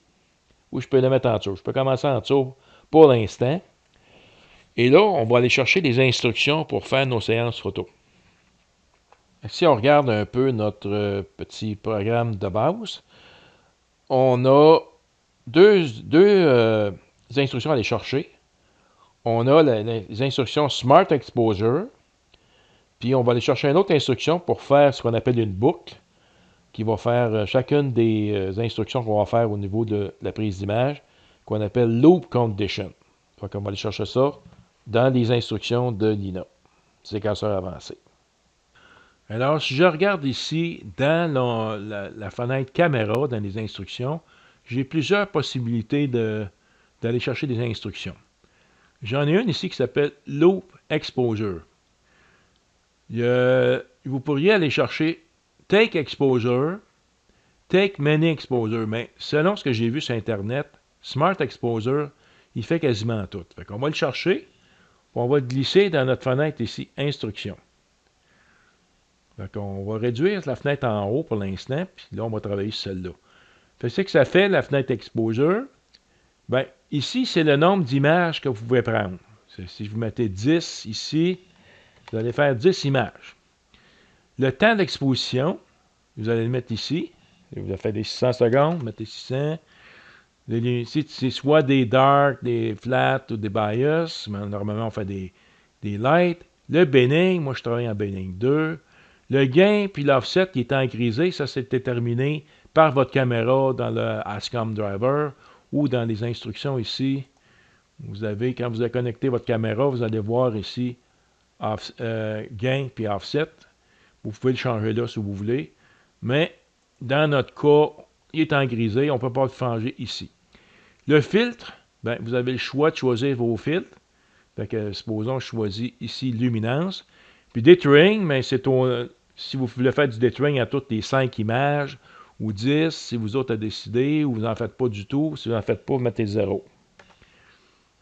ou je peux la mettre en dessous. Je peux commencer en dessous pour l'instant. Et là, on va aller chercher des instructions pour faire nos séances photo. Si on regarde un peu notre petit programme de base, on a deux instructions à aller chercher. On a les instructions Smart Exposure, puis on va aller chercher une autre instruction pour faire ce qu'on appelle une boucle, qui va faire chacune des instructions qu'on va faire au niveau de la prise d'image, qu'on appelle Loop Condition. Donc on va aller chercher ça dans les instructions de Lina, séquenceur avancé. Alors, si je regarde ici dans la fenêtre caméra, dans les instructions, j'ai plusieurs possibilités d'aller chercher des instructions. J'en ai une ici qui s'appelle Loop Exposure. Vous pourriez aller chercher Take Exposure, Take Many Exposure, mais selon ce que j'ai vu sur Internet, Smart Exposure, il fait quasiment tout. Fait qu'on va le chercher, on va le glisser dans notre fenêtre ici, Instructions. Fait qu'on va réduire la fenêtre en haut pour l'instant, puis là, on va travailler sur celle-là. Fait que ça fait, la fenêtre Exposure. Bien, ici, c'est le nombre d'images que vous pouvez prendre. Si vous mettez 10 ici, vous allez faire 10 images. Le temps d'exposition, vous allez le mettre ici. Vous avez fait des 600 secondes, mettez 600. Ici, c'est soit des dark, des flat ou des bias. Mais normalement, on fait des light. Le binning, moi, je travaille en binning 2. Le gain puis l'offset qui est en grisé, ça, c'est déterminé par votre caméra dans le ASCOM Driver ou dans les instructions ici. Vous avez, quand vous avez connecté votre caméra, vous allez voir ici gain puis offset. Vous pouvez le changer là si vous voulez. Mais dans notre cas, il est en grisé. On ne peut pas le changer ici. Le filtre, ben, vous avez le choix de choisir vos filtres. Fait que, supposons que je choisis ici luminance. Puis dithering, ben, si vous voulez faire du dithering à toutes les 5 images ou 10, si vous autres avez décidé, ou vous n'en faites pas du tout. Si vous n'en faites pas, vous mettez 0.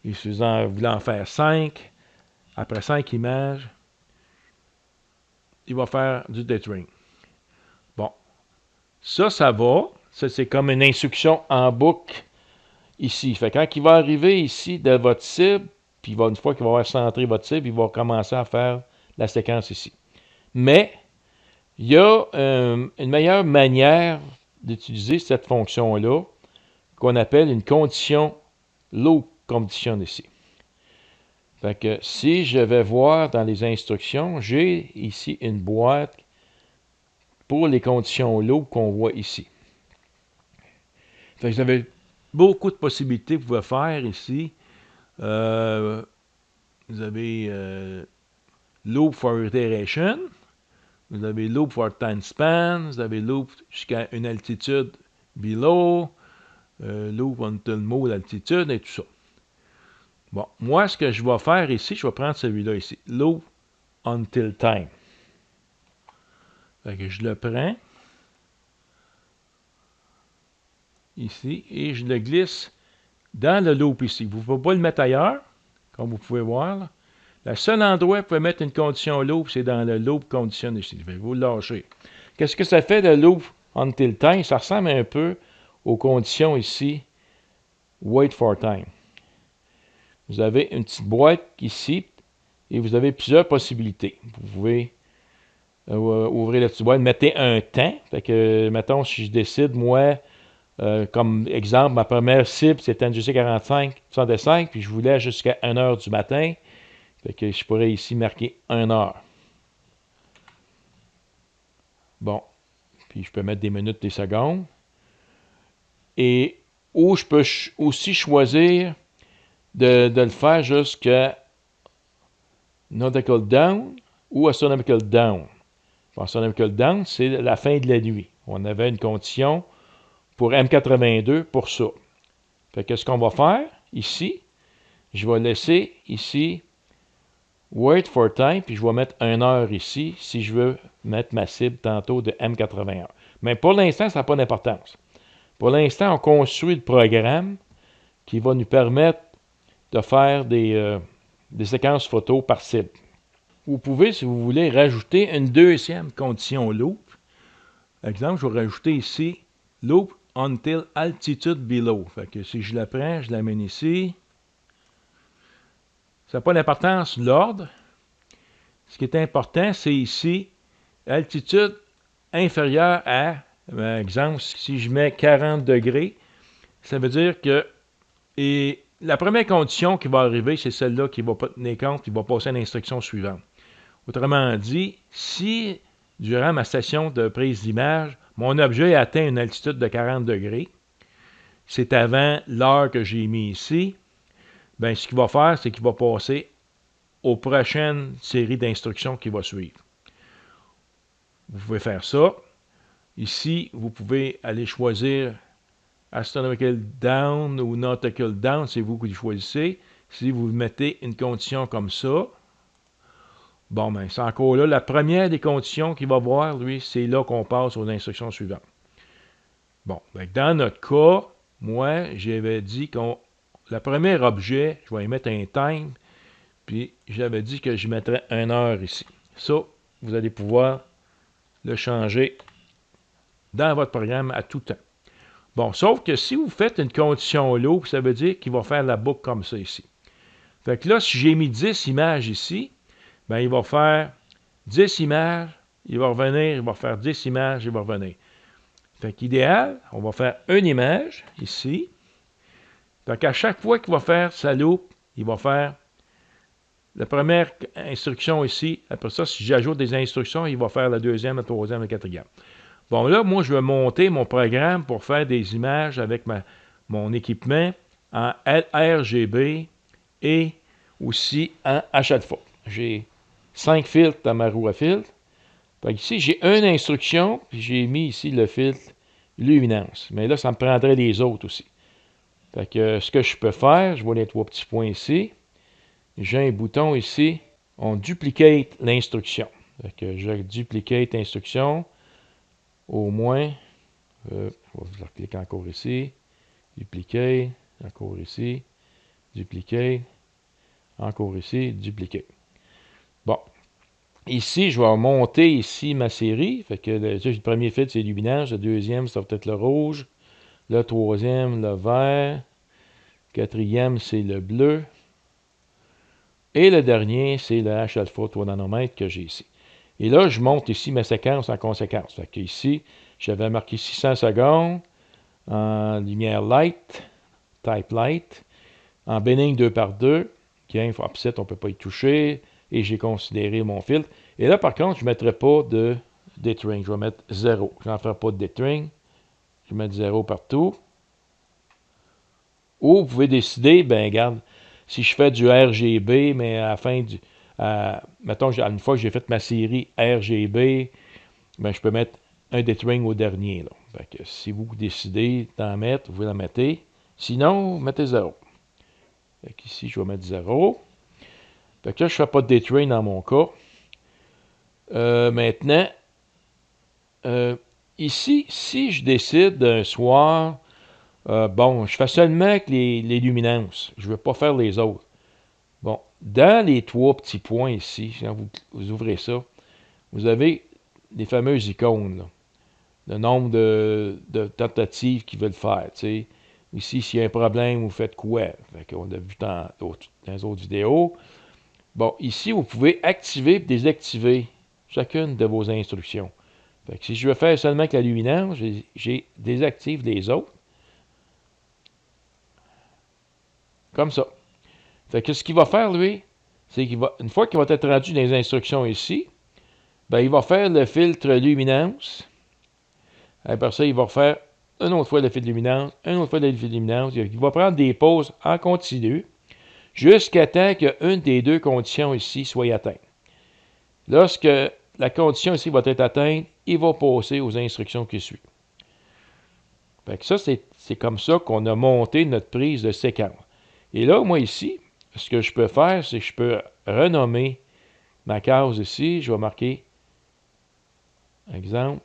Et si vous voulez en faire 5, après 5 images, il va faire du dithering. Ça va. Ça, c'est comme une instruction en boucle ici. Fait que quand il va arriver ici de votre cible, puis une fois qu'il va avoir centré votre cible, il va commencer à faire la séquence ici. Mais il y a une meilleure manière d'utiliser cette fonction-là qu'on appelle une condition loop condition ici. Fait que si je vais voir dans les instructions, j'ai ici une boîte pour les conditions loop qu'on voit ici. Fait que vous avez beaucoup de possibilités que vous pouvez faire ici. Vous avez loop for iteration, vous avez loop for time span, vous avez loop jusqu'à une altitude below, loop until mode altitude et tout ça. Bon, moi, ce que je vais faire ici, je vais prendre celui-là ici, loop until time. Fait que je le prends ici et je le glisse dans le loop ici. Vous ne pouvez pas le mettre ailleurs, comme vous pouvez voir. Là. Le seul endroit où vous pouvez mettre une condition loop, c'est dans le loop condition ici. Je vais vous le lâcher. Qu'est-ce que ça fait le loop until time? Ça ressemble un peu aux conditions ici, wait for time. Vous avez une petite boîte ici et vous avez plusieurs possibilités. Vous pouvez ouvrir la petite boîte, mettez un temps. Fait que, mettons, si je décide, moi, comme exemple, ma première cible, c'était un GC45-65, puis je voulais jusqu'à 1h du matin. Fait que je pourrais ici marquer 1h. Bon. Puis je peux mettre des minutes, des secondes. Et ou je peux aussi choisir de le faire jusqu'à nautical down ou astronomical down. Astronomical down, c'est la fin de la nuit. On avait une condition pour M82 pour ça. Fait que ce qu'on va faire ici, je vais laisser ici wait for time, puis je vais mettre 1 heure ici si je veux mettre ma cible tantôt de M81. Mais pour l'instant, ça n'a pas d'importance. Pour l'instant, on construit le programme qui va nous permettre de faire des séquences photos par cible. Vous pouvez, si vous voulez, rajouter une deuxième condition loop. Par exemple, je vais rajouter ici loop until altitude below. Fait que si je la prends, je l'amène ici. Ça n'a pas d'importance l'ordre. Ce qui est important, c'est ici altitude inférieure à, par exemple, si je mets 40 degrés, ça veut dire que et la première condition qui va arriver, c'est celle-là qui ne va pas tenir compte, qui va passer à l'instruction suivante. Autrement dit, si durant ma session de prise d'image, mon objet atteint une altitude de 40 degrés, c'est avant l'heure que j'ai mis ici, ben, ce qu'il va faire, c'est qu'il va passer aux prochaines séries d'instructions qui va suivre. Vous pouvez faire ça. Ici, vous pouvez aller choisir Astronomical Down ou Nautical Down, c'est vous qui choisissez. Si vous mettez une condition comme ça, bon, ben, c'est encore là. La première des conditions qu'il va voir, lui, c'est là qu'on passe aux instructions suivantes. Bon, ben, dans notre cas, moi, j'avais dit qu'on le premier objet, je vais y mettre un time, puis j'avais dit que je mettrais 1 heure ici. Ça, vous allez pouvoir le changer dans votre programme à tout temps. Bon, sauf que si vous faites une condition loop, ça veut dire qu'il va faire la boucle comme ça ici. Fait que là, si j'ai mis 10 images ici, ben, il va faire 10 images, il va revenir, il va faire 10 images, il va revenir. Fait qu'idéal, on va faire une image ici. Fait qu'à chaque fois qu'il va faire sa loupe, il va faire la première instruction ici. Après ça, si j'ajoute des instructions, il va faire la deuxième, la troisième, la quatrième. Bon, là, moi, je vais monter mon programme pour faire des images avec mon équipement en RGB et aussi en HALPHA. J'ai 5 filtres dans ma roue à filtre. Fait ici, j'ai une instruction, puis j'ai mis ici le filtre luminance. Mais là, ça me prendrait les autres aussi. Fait que ce que je peux faire, je vois les 3 petits points ici. J'ai un bouton ici, on duplicate l'instruction. Fait que je duplicate l'instruction. Au moins, je vais cliquer encore ici, dupliquer, encore ici, dupliquer, encore ici, dupliquer. Bon. Ici, je vais monter ici ma série. Fait que le premier filtre, c'est luminance. Le deuxième, ça va être le rouge. Le troisième, le vert. Quatrième, c'est le bleu. Et le dernier, c'est le H-alpha 3 nanomètres que j'ai ici. Et là, je monte ici ma séquence en conséquence. Fait que ici, j'avais marqué 600 secondes en lumière light, type light, en bénigne 2 par 2, qui offset, on ne peut pas y toucher, et j'ai considéré mon filtre. Et là, par contre, je ne mettrai pas de dithering. Je vais mettre 0. Je n'en ferai pas de dithering. Je vais mettre 0 partout. Ou vous pouvez décider, ben regarde, si je fais du RGB, mais à la fin du... mettons, une fois que j'ai fait ma série RGB, ben je peux mettre un dithering au dernier. Là. Fait que si vous décidez d'en mettre, vous la mettez. Sinon, mettez 0. Fait qu'ici, je vais mettre 0. Fait que là, je ne fais pas de dithering dans mon cas. Maintenant, ici, si je décide d'un soir, bon, je fais seulement que les luminances. Je ne veux pas faire les autres. Bon, dans les 3 petits points ici, quand vous ouvrez ça, vous avez des fameuses icônes. Là. Le nombre de tentatives qu'ils veulent faire. T'sais. Ici, s'il y a un problème, vous faites quoi? Fait qu'on a vu dans les autres vidéos. Bon, ici, vous pouvez activer et désactiver chacune de vos instructions. Fait que si je veux faire seulement que la luminance, j'ai désactive les autres. Comme ça. Fait que ce qu'il va faire, lui, c'est qu'il va, une fois qu'il va être rendu dans les instructions ici, ben, il va faire le filtre luminance. Après ça, il va refaire une autre fois le filtre luminance, une autre fois le filtre luminance. Il va prendre des pauses en continu jusqu'à temps qu'une des deux conditions ici soit atteinte. Lorsque la condition ici va être atteinte, il va passer aux instructions qui suivent. Fait que ça, c'est comme ça qu'on a monté notre prise de séquence. Et là, moi ici, ce que je peux faire, c'est que je peux renommer ma case ici. Je vais marquer, exemple,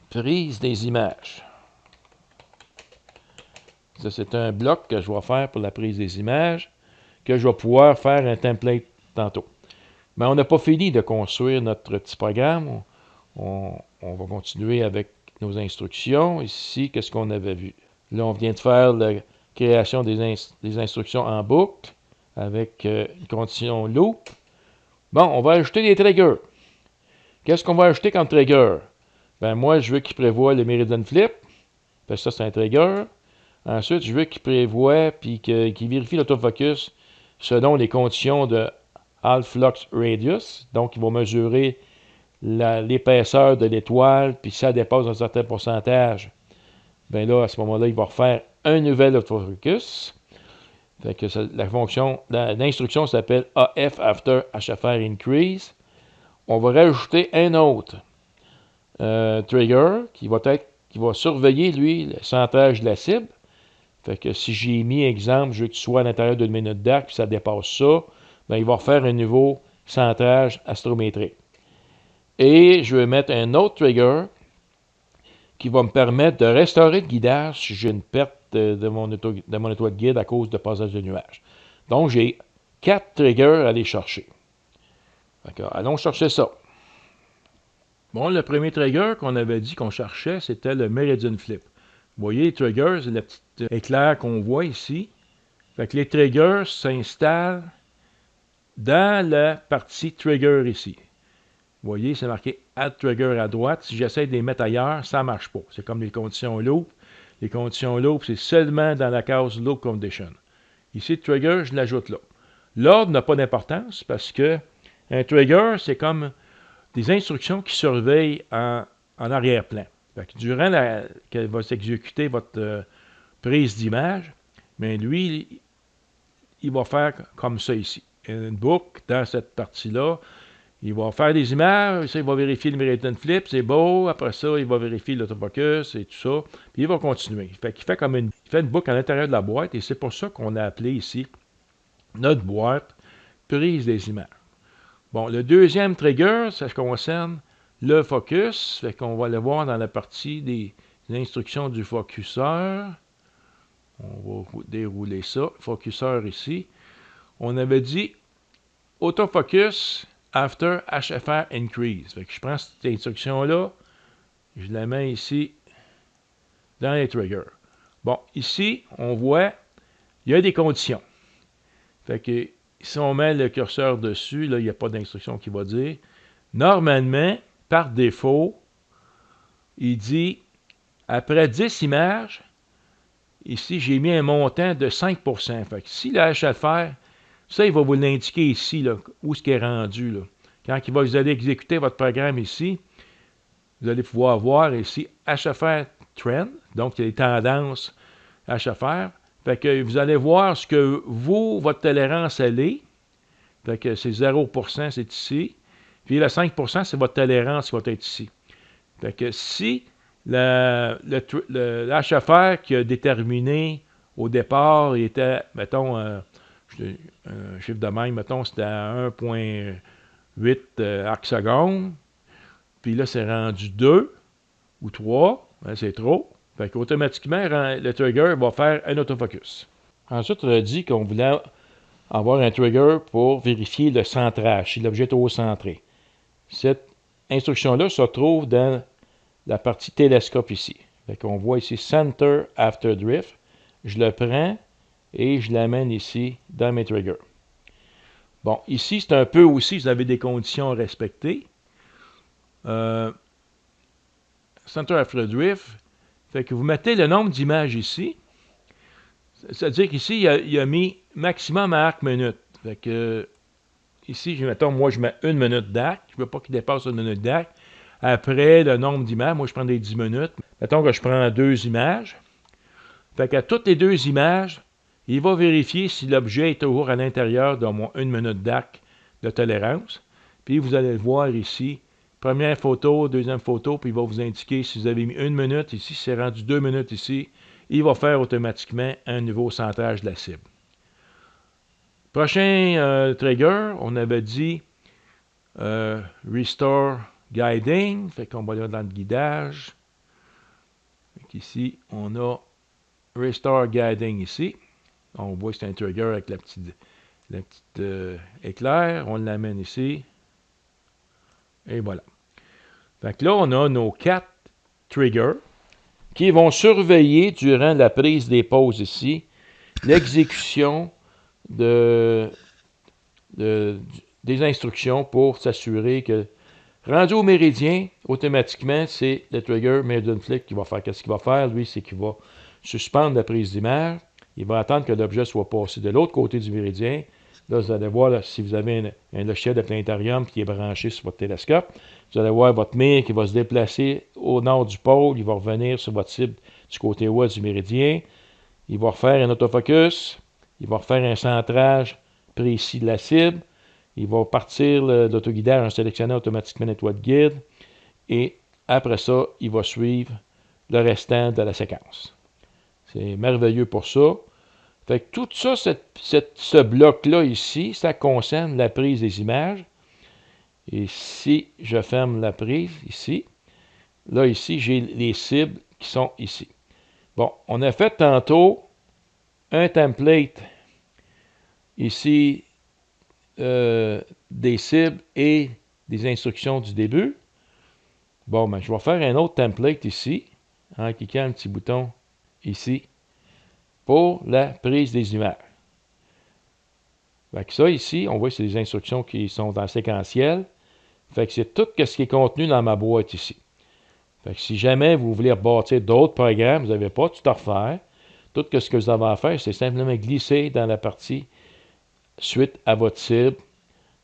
prise des images. Ça, c'est un bloc que je vais faire pour la prise des images, que je vais pouvoir faire un template tantôt. Mais on n'a pas fini de construire notre petit programme. On va continuer avec nos instructions. Ici, qu'est-ce qu'on avait vu? Là, on vient de faire la création des instructions en boucle avec une condition loop. Bon, on va ajouter des triggers. Qu'est-ce qu'on va ajouter comme trigger? Ben moi, je veux qu'il prévoie le Meridian Flip. Parce que ça, c'est un trigger. Ensuite, je veux qu'il prévoie puis qu'il vérifie l'autofocus selon les conditions de Half Flux Radius. Donc, il va mesurer l'épaisseur de l'étoile, puis si ça dépasse un certain pourcentage, bien là, à ce moment-là, il va refaire un nouvel autofocus. Fait que la fonction, l'instruction s'appelle AF After HFR Increase. On va rajouter un autre trigger qui va surveiller, lui, le centrage de la cible. Fait que si j'ai mis, exemple, je veux que tu sois à l'intérieur d'une minute d'arc, puis ça dépasse ça, bien, il va refaire un nouveau centrage astrométrique. Et je vais mettre un autre trigger qui va me permettre de restaurer le guidage si j'ai une perte de mon étoile de guide à cause de passage de nuages. Donc, j'ai 4 triggers à aller chercher. Allons chercher ça. Bon, le premier trigger qu'on avait dit qu'on cherchait, c'était le Meridian Flip. Vous voyez, les triggers, c'est le petit éclair qu'on voit ici. Fait que les triggers s'installent dans la partie trigger ici. Vous voyez, c'est marqué Add Trigger à droite. Si j'essaie de les mettre ailleurs, ça ne marche pas. C'est comme les conditions loop. Les conditions loop, c'est seulement dans la case Loop Condition. Ici, Trigger, je l'ajoute là. L'ordre n'a pas d'importance parce que un trigger, c'est comme des instructions qui surveillent en arrière-plan. Durant qu'elle va s'exécuter votre prise d'image, mais lui, il va faire comme ça ici. Une boucle dans cette partie-là. Il va faire des images, ça, il va vérifier le Meridian Flip, c'est beau. Après ça, il va vérifier l'autofocus et tout ça. Puis il va continuer. Il fait comme il fait une boucle à l'intérieur de la boîte et c'est pour ça qu'on a appelé ici notre boîte prise des images. Bon, le deuxième trigger, ça concerne le focus. Fait qu'on va le voir dans la partie des instructions du focuseur. On va dérouler ça. Focuseur ici. On avait dit autofocus after HFR increase. Fait que je prends cette instruction-là, je la mets ici dans les triggers. Bon, ici, on voit, il y a des conditions. Fait que si on met le curseur dessus, là, il n'y a pas d'instruction qui va dire. Normalement, par défaut, il dit, après 10 images, ici, j'ai mis un montant de 5%. Fait que si le HFR, ça, il va vous l'indiquer ici, là, où ce qui est rendu. Là. Quand vous allez exécuter votre programme ici, vous allez pouvoir voir ici HFR Trend, donc il y a les tendances HFR. Fait que vous allez voir ce que votre tolérance, elle est. Fait que c'est 0%, c'est ici. Puis le 5%, c'est votre tolérance qui va être ici. Fait que si le HFR qui a déterminé au départ, il était, mettons, un chiffre de même, mettons, c'était à 1.8 arcs secondes. Puis là, c'est rendu 2 ou 3. Hein, c'est trop. Fait qu'automatiquement, le trigger va faire un autofocus. Ensuite, on a dit qu'on voulait avoir un trigger pour vérifier le centrage, si l'objet est au centré. Cette instruction-là se trouve dans la partie télescope ici. Fait qu'on voit ici Center After Drift. Je le prends et je l'amène ici dans mes triggers. Bon, ici, c'est un peu aussi, vous avez des conditions à respecter. Center After Drift. Fait que vous mettez le nombre d'images ici. C'est-à-dire qu'ici, il a mis maximum à arc minute. Fait que ici, mettons, moi, je mets 1 minute d'arc. Je ne veux pas qu'il dépasse 1 minute d'arc. Après, le nombre d'images, moi, je prends des 10 minutes. Mettons que je prends 2 images. Fait qu'à toutes les 2 images, il va vérifier si l'objet est toujours à l'intérieur de mon 1 minute d'arc de tolérance. Puis, vous allez le voir ici. Première photo, deuxième photo, puis il va vous indiquer si vous avez mis 1 minute ici, si c'est rendu 2 minutes ici, il va faire automatiquement un nouveau centrage de la cible. Prochain trigger, on avait dit Restore Guiding, fait qu'on va aller dans le guidage. Ici, on a Restore Guiding ici. On voit que c'est un trigger avec la petite éclair. On l'amène ici. Et voilà. Fait que là, on a nos 4 triggers qui vont surveiller durant la prise des pauses ici l'exécution des instructions pour s'assurer que rendu au méridien, automatiquement, c'est le trigger Meridian Flick qui va faire. Qu'est-ce qu'il va faire? Lui, c'est qu'il va suspendre la prise d'image. Il va attendre que l'objet soit passé de l'autre côté du méridien. Là, vous allez voir, là, si vous avez un logiciel de planétarium qui est branché sur votre télescope, vous allez voir votre mire qui va se déplacer au nord du pôle. Il va revenir sur votre cible du côté ouest du méridien. Il va refaire un autofocus. Il va refaire un centrage précis de la cible. Il va partir l'autoguidage en sélectionnant automatiquement l'étoile de guide. Et après ça, il va suivre le restant de la séquence. C'est merveilleux pour ça. Fait que tout ça, ce bloc-là ici, ça concerne la prise des images. Et si je ferme la prise ici, là ici, j'ai les cibles qui sont ici. Bon, on a fait tantôt un template ici des cibles et des instructions du début. Bon, ben, je vais faire un autre template ici, en cliquant un petit bouton ici, pour la prise des images. Fait que ça, ici, on voit que c'est des instructions qui sont en séquentiel. Fait que c'est tout ce qui est contenu dans ma boîte ici. Fait que si jamais vous voulez rebâtir d'autres programmes, vous n'avez pas tout à refaire. Tout ce que vous avez à faire, c'est simplement glisser dans la partie suite à votre cible,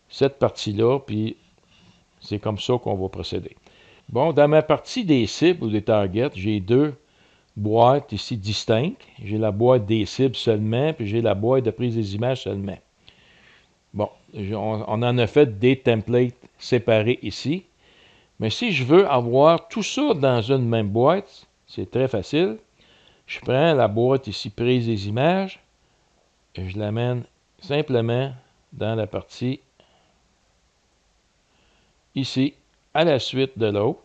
cette partie-là, puis c'est comme ça qu'on va procéder. Bon, dans ma partie des cibles ou des targets, j'ai 2 boîtes ici distinctes. J'ai la boîte des cibles seulement, puis j'ai la boîte de prise des images seulement. Bon, on en a fait des templates séparés ici. Mais si je veux avoir tout ça dans une même boîte, c'est très facile. Je prends la boîte ici, prise des images, et je l'amène simplement dans la partie ici, à la suite de l'autre.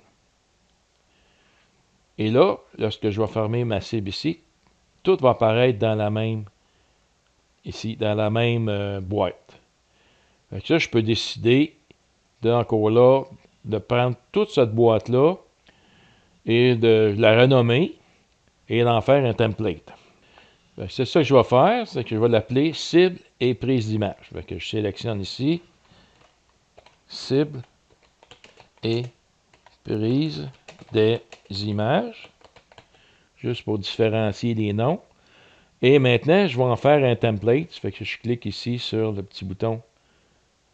Et là, lorsque je vais fermer ma cible ici, tout va apparaître dans la même, ici, dans la même boîte. Fait que ça, je peux décider encore là, de prendre toute cette boîte-là et de la renommer et d'en faire un template. C'est ça que je vais faire, c'est que je vais l'appeler cible et prise d'image. Je sélectionne ici cible et prise des images, juste pour différencier les noms. Et maintenant, je vais en faire un template. Ça fait que je clique ici sur le petit bouton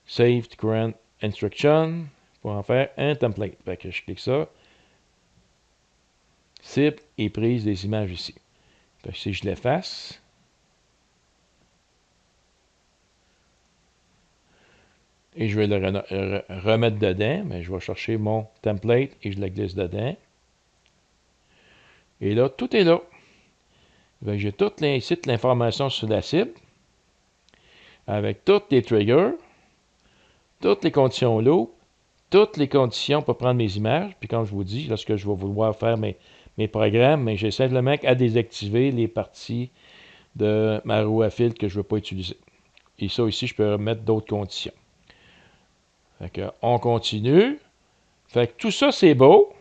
Save to Current Instruction pour en faire un template. Fait que je clique ça. Cible et prise des images ici. Fait que si je l'efface, et je vais le remettre dedans, mais je vais chercher mon template et je le glisse dedans. Et là, tout est là. J'ai toute l'information sur la cible, avec toutes les triggers, toutes les conditions loop, toutes les conditions pour prendre mes images. Puis comme je vous dis, lorsque je vais vouloir faire mes programmes, mais j'ai simplement à désactiver les parties de ma roue à fil que je ne veux pas utiliser. Et ça ici, je peux remettre d'autres conditions. Fait que on continue. Fait que tout ça, c'est beau.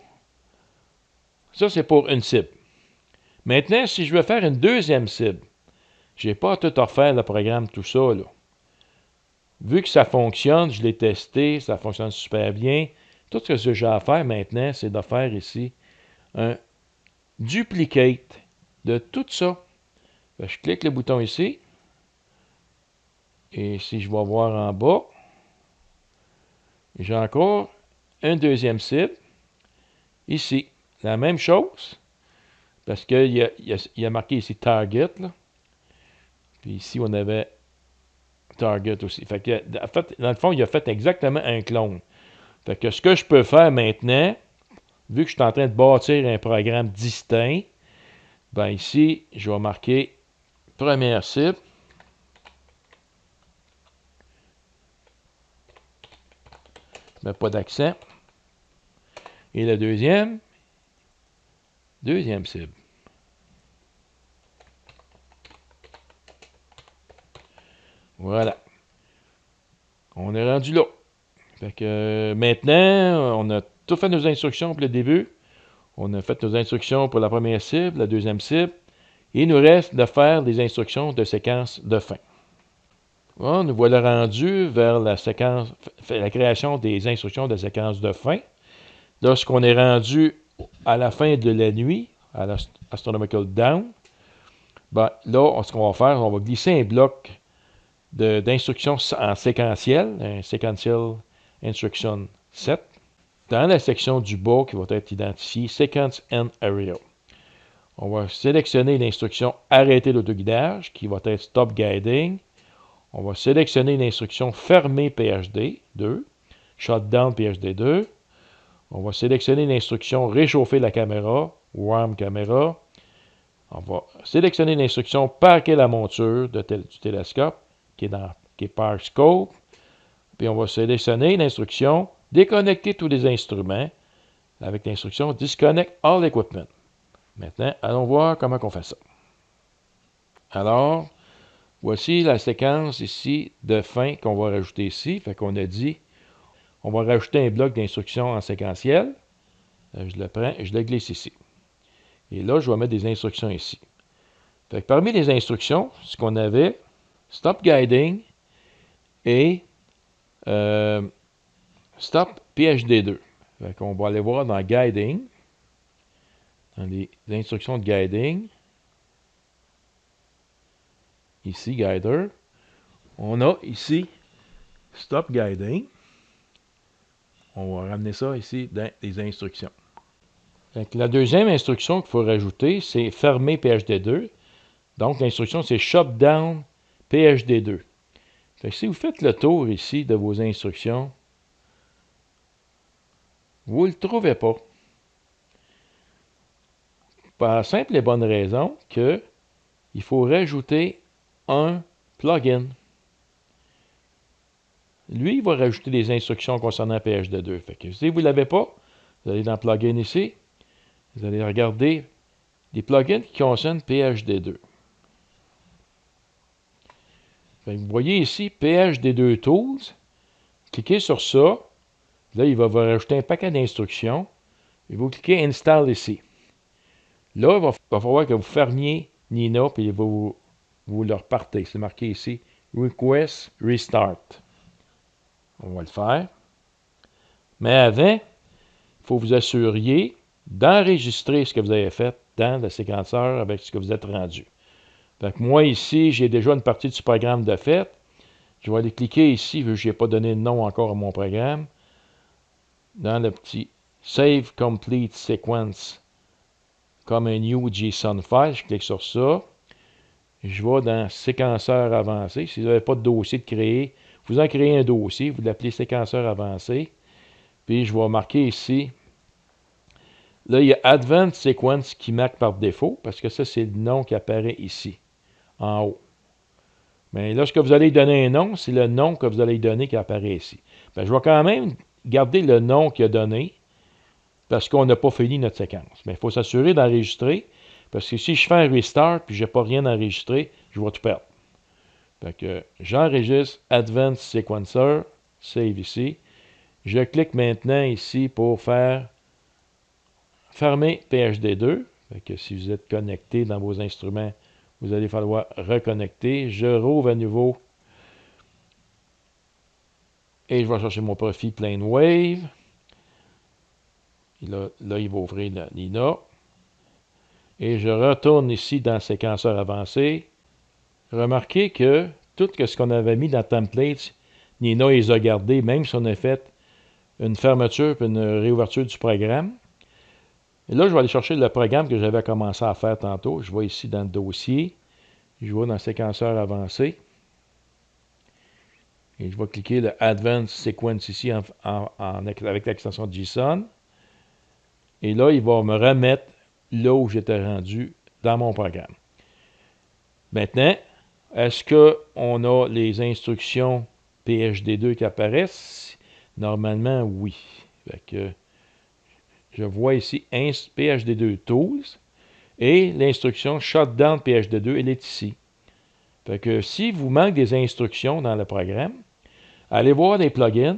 Ça, c'est pour une cible. Maintenant, si je veux faire une deuxième cible, je n'ai pas à tout refaire le programme, tout ça, là. Vu que ça fonctionne, je l'ai testé, ça fonctionne super bien. Tout ce que j'ai à faire maintenant, c'est de faire ici un duplicate de tout ça. Je clique le bouton ici. Et si je vais voir en bas, j'ai encore une deuxième cible. Ici, la même chose. Parce qu'il y a marqué ici Target. Là. Puis ici, on avait Target aussi. Fait que, en fait, dans le fond, il a fait exactement un clone. Fait que ce que je peux faire maintenant, vu que je suis en train de bâtir un programme distinct, ben ici, je vais marquer première cible. Mais pas d'accent. Et la deuxième cible. Voilà. On est rendu là. Fait que maintenant, on a tout fait nos instructions pour le début. On a fait nos instructions pour la première cible, la deuxième cible. Il nous reste de faire des instructions de séquence de fin. Bon, nous voilà rendus vers la séquence, la création des instructions de séquence de fin. Lorsqu'on est rendu à la fin de la nuit, à l'astronomical down, ben, là, ce qu'on va faire, on va glisser un bloc d'instructions en séquentiel, un sequential instruction set, dans la section du bas qui va être identifiée Sequence End Area. On va sélectionner l'instruction Arrêter l'autoguidage qui va être Stop Guiding. On va sélectionner l'instruction Fermer PHD 2, Shutdown PHD 2. On va sélectionner l'instruction Réchauffer la caméra, Warm Camera. On va sélectionner l'instruction Parquer la monture du télescope qui est Park Scope. Puis on va sélectionner l'instruction Déconnecter tous les instruments avec l'instruction Disconnect All Equipment. Maintenant, allons voir comment on fait ça. Alors, voici la séquence ici de fin qu'on va rajouter ici. Fait qu'on a dit, on va rajouter un bloc d'instructions en séquentiel. Je le prends et je le glisse ici. Et là, je vais mettre des instructions ici. Fait que parmi les instructions, ce qu'on avait, Stop Guiding et Stop PHD2. Fait qu'on va aller voir dans Guiding, dans les instructions de Guiding. Ici, Guider. On a ici Stop Guiding. On va ramener ça ici dans les instructions. Donc, la deuxième instruction qu'il faut rajouter, c'est fermer PHD2. Donc, l'instruction, c'est Shutdown PHD2. Fait que si vous faites le tour ici de vos instructions, vous ne le trouvez pas. Pour la simple et bonne raison qu'il faut rajouter un plugin. Lui, il va rajouter des instructions concernant PHD2. Fait que si vous ne l'avez pas, vous allez dans Plugin ici, vous allez regarder des plugins qui concernent PHD2. Fait que vous voyez ici PHD2 Tools. Cliquez sur ça. Là, il va vous rajouter un paquet d'instructions. Et vous cliquez Install ici. Là, il va falloir que vous fermiez Nina, puis vous le repartez. C'est marqué ici, Request Restart. On va le faire. Mais avant, il faut vous assuriez d'enregistrer ce que vous avez fait dans le séquenceur avec ce que vous êtes rendu. Fait que moi, ici, j'ai déjà une partie du programme de fait. Je vais aller cliquer ici, vu que je n'ai pas donné de nom encore à mon programme, dans le petit Save Complete Sequence comme un New JSON file. Je clique sur ça. Je vais dans séquenceur avancé. Si vous n'avez pas de dossier de créer, vous en créez un dossier, vous l'appelez séquenceur avancé. Puis je vais marquer ici. Là, il y a Advanced Sequence qui marque par défaut, parce que ça, c'est le nom qui apparaît ici, en haut. Mais lorsque vous allez donner un nom, c'est le nom que vous allez donner qui apparaît ici. Ben, je vais quand même garder le nom qu'il a donné, parce qu'on n'a pas fini notre séquence. Mais il faut s'assurer d'enregistrer, parce que si je fais un restart puis je n'ai pas rien enregistré, je vais tout perdre. Fait que j'enregistre Advanced Sequencer, save ici. Je clique maintenant ici pour faire fermer PHD2. Fait que si vous êtes connecté dans vos instruments, vous allez falloir reconnecter. Je rouvre à nouveau et je vais chercher mon profil PlaneWave. Là, il va ouvrir la Nina. Et je retourne ici dans séquenceur avancé. Remarquez que tout ce qu'on avait mis dans Templates, Nina les a gardés, même si on a fait une fermeture et une réouverture du programme. Et là, je vais aller chercher le programme que j'avais commencé à faire tantôt. Je vais ici dans le dossier. Je vais dans séquenceur avancé. Et je vais cliquer le Advanced Sequence ici avec l'extension JSON. Et là, il va me remettre là où j'étais rendu dans mon programme. Maintenant, est-ce qu'on a les instructions PHD2 qui apparaissent? Normalement, oui. Fait que je vois ici PHD2 Tools et l'instruction Shutdown PHD2, elle est ici. Fait que si vous manquez des instructions dans le programme, allez voir les plugins,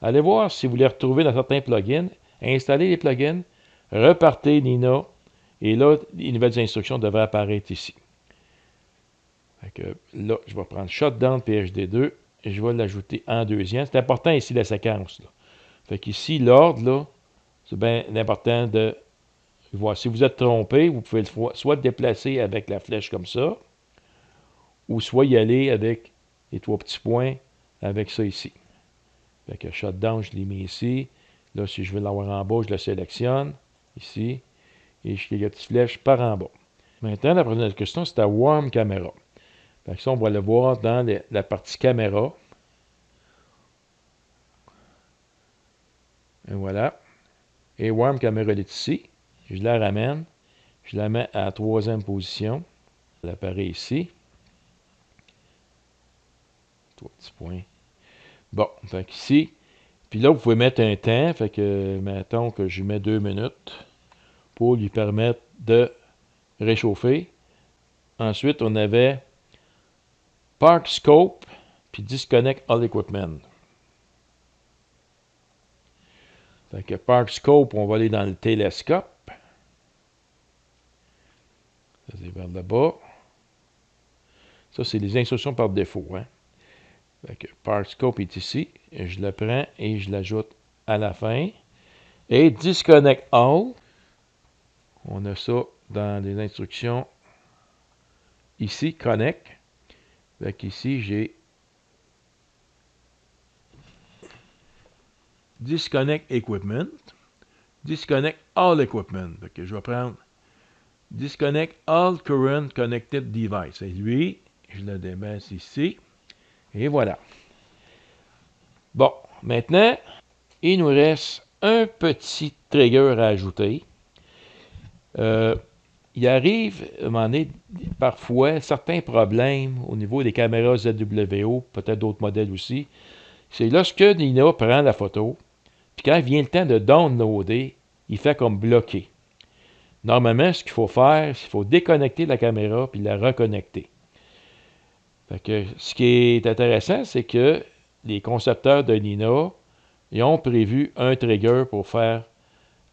allez voir si vous les retrouvez dans certains plugins, installez les plugins, repartez Nina, et là, les nouvelles instructions devraient apparaître ici. Fait que là, je vais prendre Shutdown PHD2 et je vais l'ajouter en deuxième. C'est important ici la séquence. Là. Fait qu'ici, l'ordre, là, c'est bien important de voir. Si vous êtes trompé, vous pouvez soit déplacer avec la flèche comme ça, ou soit y aller avec les 3 petits points avec ça ici. Fait que Shutdown, je l'ai mis ici. Là, si je veux l'avoir en bas, je le sélectionne ici. Et je clique la petite flèche par en bas. Maintenant, la prochaine question, c'est à Warm Camera. Fait que ça, on va le voir dans la partie caméra. Et voilà. Et Warm Camera, elle est ici. Je la ramène. Je la mets à la 3e position. Elle apparaît ici. 3 petits points. Bon, fait qu'ici. Puis là, vous pouvez mettre un temps. Fait que, mettons que je mets 2 minutes pour lui permettre de réchauffer. Ensuite, on avait Park Scope, puis Disconnect All Equipment. Fait que Park Scope, on va aller dans le télescope. Ça, c'est vers le bas. Ça, c'est les instructions par défaut. Hein? Fait que Park Scope est ici. Et je le prends et je l'ajoute à la fin. Et Disconnect All. On a ça dans les instructions. Ici, Connect. Fait qu'ici, j'ai Disconnect Equipment. Disconnect All Equipment. Fait que je vais prendre Disconnect All Current Connected Device. Et lui, je le débaisse ici. Et voilà. Bon, maintenant, il nous reste un petit trigger à ajouter. Il arrive, à un moment donné, parfois, certains problèmes au niveau des caméras ZWO, peut-être d'autres modèles aussi. C'est lorsque Nina prend la photo, puis quand vient le temps de downloader, il fait comme bloquer. Normalement, ce qu'il faut faire, c'est qu'il faut déconnecter la caméra puis la reconnecter. Fait que, ce qui est intéressant, c'est que les concepteurs de Nina ils ont prévu un trigger pour faire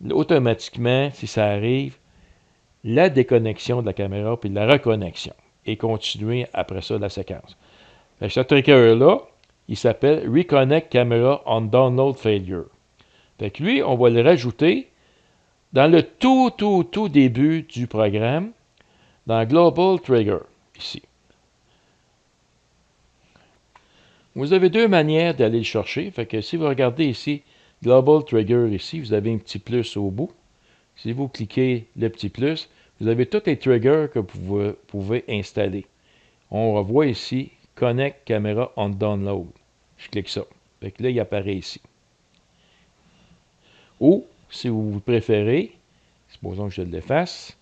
automatiquement, si ça arrive, la déconnexion de la caméra puis la reconnexion et continuer après ça la séquence. Fait que ce trigger-là, il s'appelle Reconnect Camera on Download Failure. Fait que lui, on va le rajouter dans le tout début du programme, dans Global Trigger, ici. Vous avez deux manières d'aller le chercher. Fait que si vous regardez ici, Global Trigger ici, vous avez un petit plus au bout. Si vous cliquez le petit plus, vous avez tous les triggers que vous pouvez installer. On revoit ici, Connect Camera on Download. Je clique ça. Fait que là, il apparaît ici. Ou, si vous préférez, supposons que je l'efface,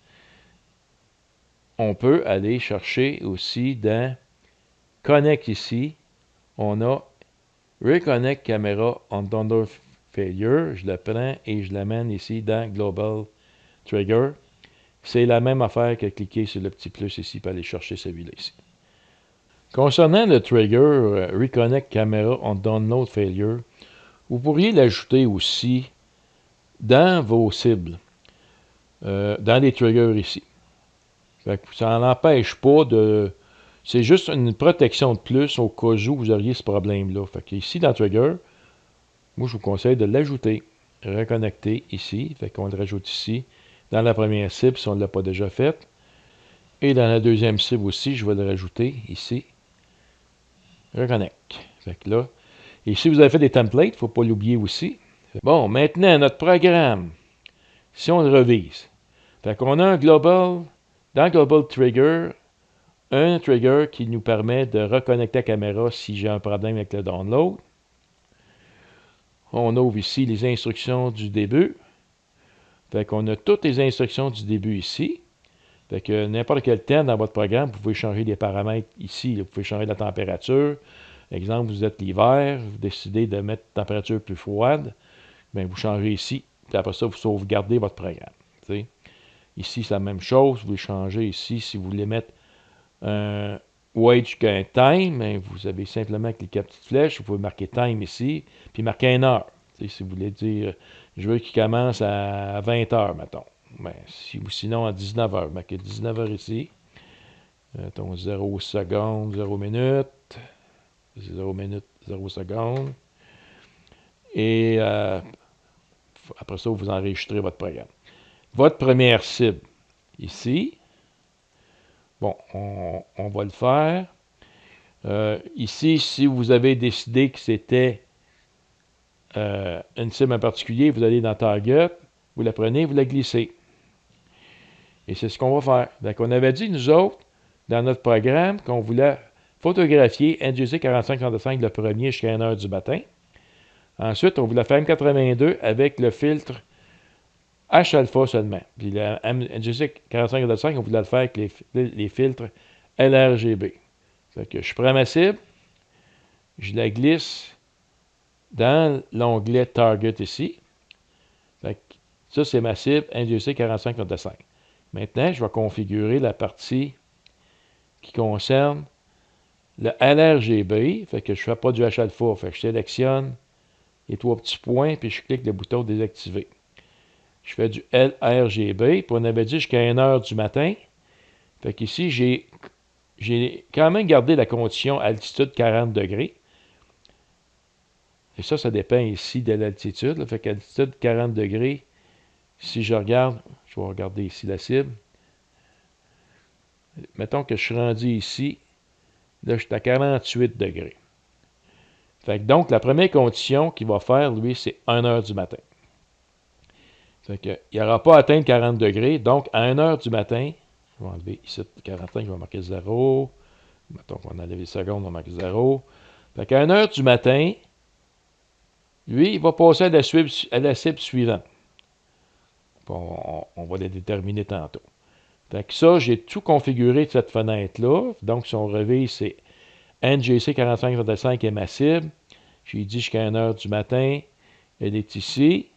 on peut aller chercher aussi dans Connect ici. On a Reconnect Camera on Download Failure. Je le prends et je l'amène ici dans Global Trigger. C'est la même affaire que cliquer sur le petit plus ici pour aller chercher celui-là ici. Concernant le trigger Reconnect Camera on Download Failure, vous pourriez l'ajouter aussi dans vos cibles, dans les triggers ici. Ça n'empêche pas de... C'est juste une protection de plus au cas où vous auriez ce problème-là. Fait que ici, dans Trigger, moi, je vous conseille de l'ajouter. Reconnecter ici. Fait qu'on le rajoute ici. Dans la première cible, si on ne l'a pas déjà fait. Et dans la deuxième cible aussi, je vais le rajouter ici. Reconnect. Fait que là, et si vous avez fait des templates, il ne faut pas l'oublier aussi. Bon, maintenant, notre programme, si on le revise. Fait qu'on a un Global, dans Global Trigger, un trigger qui nous permet de reconnecter la caméra si j'ai un problème avec le download. On ouvre ici les instructions du début. Fait qu'on a toutes les instructions du début ici. Fait que n'importe quel temps dans votre programme, vous pouvez changer les paramètres ici. Vous pouvez changer la température. Exemple, vous êtes l'hiver, vous décidez de mettre température plus froide. Bien, vous changez ici. Puis après ça, vous sauvegardez votre programme. T'sais. Ici, c'est la même chose. Vous pouvez changer ici si vous voulez mettre un wage qu'un time, hein, vous avez simplement cliqué la petite flèche, vous pouvez marquer time ici, puis marquer une heure. Si vous voulez dire, je veux qu'il commence à 20 heures, mettons. Ben, sinon à 19 heures, marquez 19 heures ici. Mettons 0 seconde, 0 minute, 0 minute, 0 seconde. Et après ça, vous enregistrez votre programme. Votre première cible, ici. Bon, on va le faire. Ici, si vous avez décidé que c'était une cible en particulier, vous allez dans Target, vous la prenez, vous la glissez. Et c'est ce qu'on va faire. Donc, on avait dit, nous autres, dans notre programme, qu'on voulait photographier NGC 4535 le premier jusqu'à 1h du matin. Ensuite, on voulait faire M82 avec le filtre H-alpha seulement. Puis la NGC 4535, on voulait le faire avec les filtres LRGB. Fait que je prends ma cible, je la glisse dans l'onglet Target ici. Fait que ça, c'est ma cible NGC 4535. Maintenant, je vais configurer la partie qui concerne le LRGB. Fait que je ne fais pas du H-alpha. Fait que je sélectionne les trois petits points, puis je clique le bouton désactiver. Je fais du LRGB, puis on avait dit jusqu'à 1h du matin. Fait qu'ici, j'ai quand même gardé la condition altitude 40 degrés. Et ça dépend ici de l'altitude. Fait qu'altitude 40 degrés, si je regarde, je vais regarder ici la cible. Mettons que je suis rendu ici. Là, je suis à 48 degrés. Fait que donc, la première condition qu'il va faire, lui, c'est 1h du matin. Fait que, il n'aura pas atteint 40 degrés. Donc, à 1h du matin, je vais enlever ici 45, je vais marquer 0. Mettons qu'on enlève les secondes, on va marquer 0. Fait qu'à 1h du matin, lui, il va passer à la cible suivante. Bon, on va les déterminer tantôt. Fait que ça, j'ai tout configuré de cette fenêtre-là. Donc, si on revise, c'est NGC 4535 est ma cible. J'ai dit jusqu'à 1h du matin, elle est ici.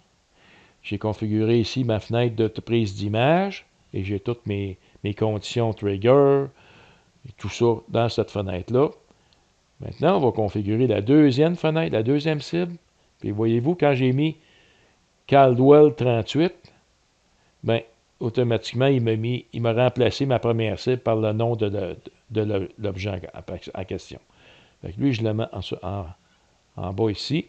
J'ai configuré ici ma fenêtre de prise d'image et j'ai toutes mes conditions trigger et tout ça dans cette fenêtre-là. Maintenant, on va configurer la deuxième fenêtre, la deuxième cible Puis voyez-vous, quand j'ai mis Caldwell 38, ben, automatiquement, il m'a remplacé ma première cible par le nom de l'objet en question. Fait que lui, je le mets en bas ici.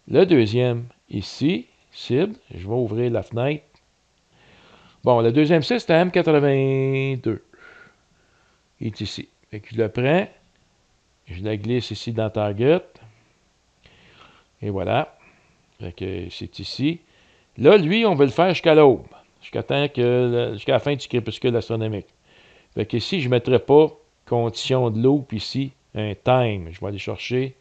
Le deuxième, ici, cible, je vais ouvrir la fenêtre. Bon, le deuxième cible, c'est M82. Il est ici. Fait que je le prends, je le glisse ici dans Target. Et voilà. Fait que c'est ici. Là, lui, on veut le faire jusqu'à l'aube. Jusqu'à la fin du crépuscule astronomique. Fait que ici, je ne mettrai pas condition de loop ici, un time. Je vais aller chercher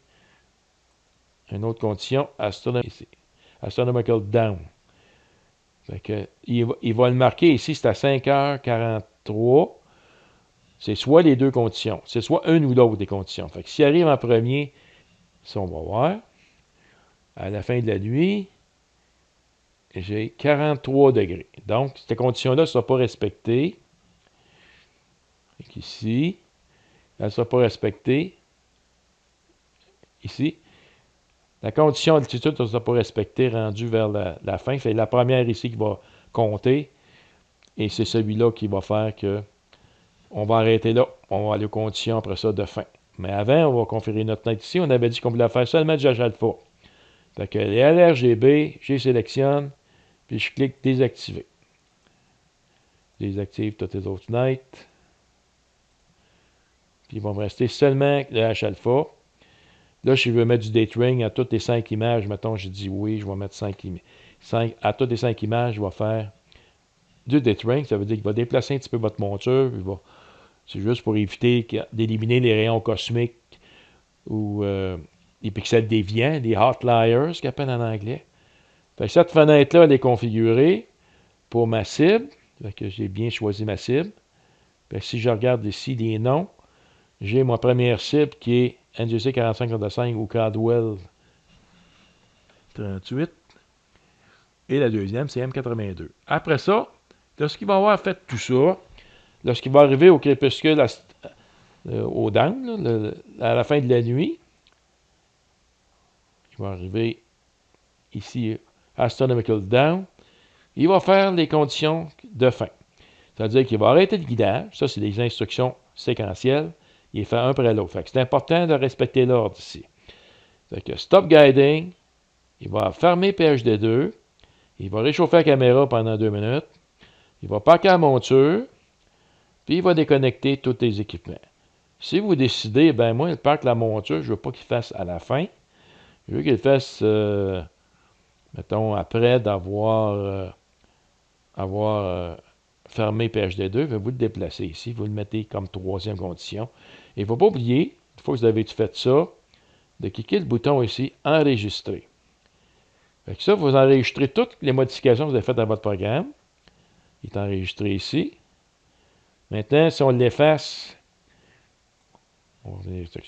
une autre condition, astronomical down. Fait que, il va le marquer ici, c'est à 5h43. C'est soit les deux conditions. C'est soit une ou l'autre des conditions. Fait que s'il arrive en premier, ça, on va voir. À la fin de la nuit, j'ai 43 degrés. Donc, cette condition-là ne sera pas respectée. Ici, elle ne sera pas respectée. Ici, la condition d'altitude ne sera pas respectée rendue vers la fin. C'est la première ici qui va compter. Et c'est celui-là qui va faire que on va arrêter là. On va aller aux conditions après ça de fin. Mais avant, on va configurer notre net ici. On avait dit qu'on voulait faire seulement du alpha. Fait que les LRGB, je les sélectionne, puis je clique désactiver. Je désactive toutes les autres fenêtres. Puis il va me rester seulement le H-alpha. Là, si je veux mettre du datering à toutes les 5 images, mettons, j'ai dit oui, je vais mettre 5 à toutes les 5 images, je vais faire du datering. Ça veut dire qu'il va déplacer un petit peu votre monture. C'est juste pour éviter d'éliminer les rayons cosmiques ou les pixels déviants, les outliers, ce qu'on appelle en anglais. Fait que cette fenêtre-là, elle est configurée pour ma cible. Fait que j'ai bien choisi ma cible. Fait que si je regarde ici les noms, j'ai ma première cible qui est NGC 4535 ou Caldwell 38. Et la deuxième, c'est M82. Après ça, lorsqu'il va avoir fait tout ça, lorsqu'il va arriver au crépuscule, au down, là, à la fin de la nuit, il va arriver ici, Astronomical Down, il va faire les conditions de fin. C'est-à-dire qu'il va arrêter le guidage. Ça, c'est des instructions séquentielles. Il fait un après l'autre. C'est important de respecter l'ordre ici. Fait que stop guiding, il va fermer PHD2, il va réchauffer la caméra pendant 2 minutes, il va parquer la monture, puis il va déconnecter tous les équipements. Si vous décidez, ben moi, il parque la monture, je ne veux pas qu'il fasse à la fin. Je veux qu'il fasse, mettons, après d'avoir fermé PHD2, vous le déplacez ici, vous le mettez comme troisième condition. Et il ne faut pas oublier, une fois que vous avez fait ça, de cliquer le bouton ici, enregistrer. Fait que ça, vous enregistrez toutes les modifications que vous avez faites à votre programme. Il est enregistré ici. Maintenant, si on l'efface,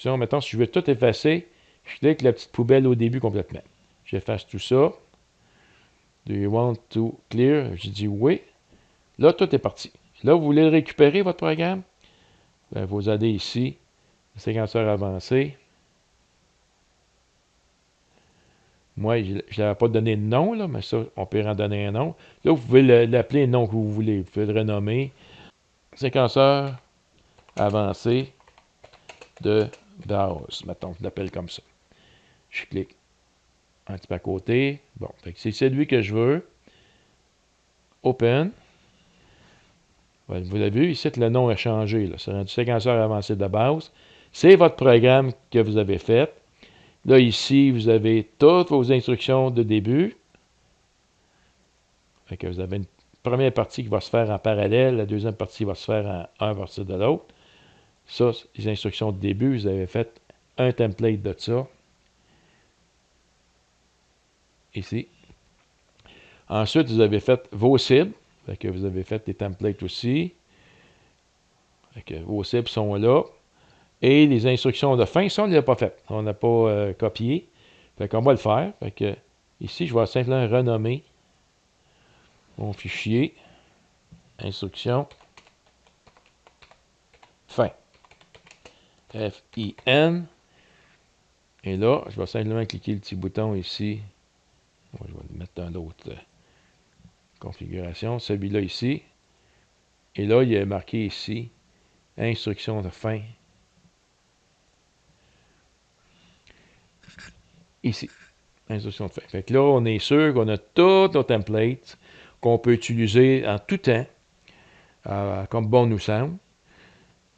maintenant, si je veux tout effacer, je clique la petite poubelle au début complètement. J'efface tout ça. Do you want to clear? Je dis oui. Là, tout est parti. Là, vous voulez récupérer votre programme? Ben, vous allez ici, séquenceur avancé. Moi, je ne l'avais pas donné de nom, là, mais ça, on peut en donner un nom. Là, vous pouvez l'appeler le nom que vous voulez. Vous pouvez le renommer. Séquenceur avancé de base. Mettons, je l'appelle comme ça. Je clique un petit peu à côté. Bon, c'est celui que je veux. Open. Vous avez vu, ici, le nom a changé. C'est un séquenceur avancé de base. C'est votre programme que vous avez fait. Là, ici, vous avez toutes vos instructions de début. Fait que vous avez une première partie qui va se faire en parallèle. La deuxième partie va se faire en un à partir de l'autre. Ça, les instructions de début, vous avez fait un template de ça. Ici. Ensuite, vous avez fait vos cibles. Fait que vous avez fait des templates aussi. Fait que vos cibles sont là. Et les instructions de fin, ça, on ne l'a pas fait. On n'a pas copié. Fait qu'on va le faire. Fait que ici, je vais simplement renommer mon fichier. Instruction. Fin. F-I-N. Et là, je vais simplement cliquer le petit bouton ici. Je vais le mettre dans l'autre configuration. Celui-là ici. Et là, il est marqué ici, instruction de fin. Ici, instruction de fin. Fait que là, on est sûr qu'on a tous nos templates qu'on peut utiliser en tout temps, comme bon nous semble.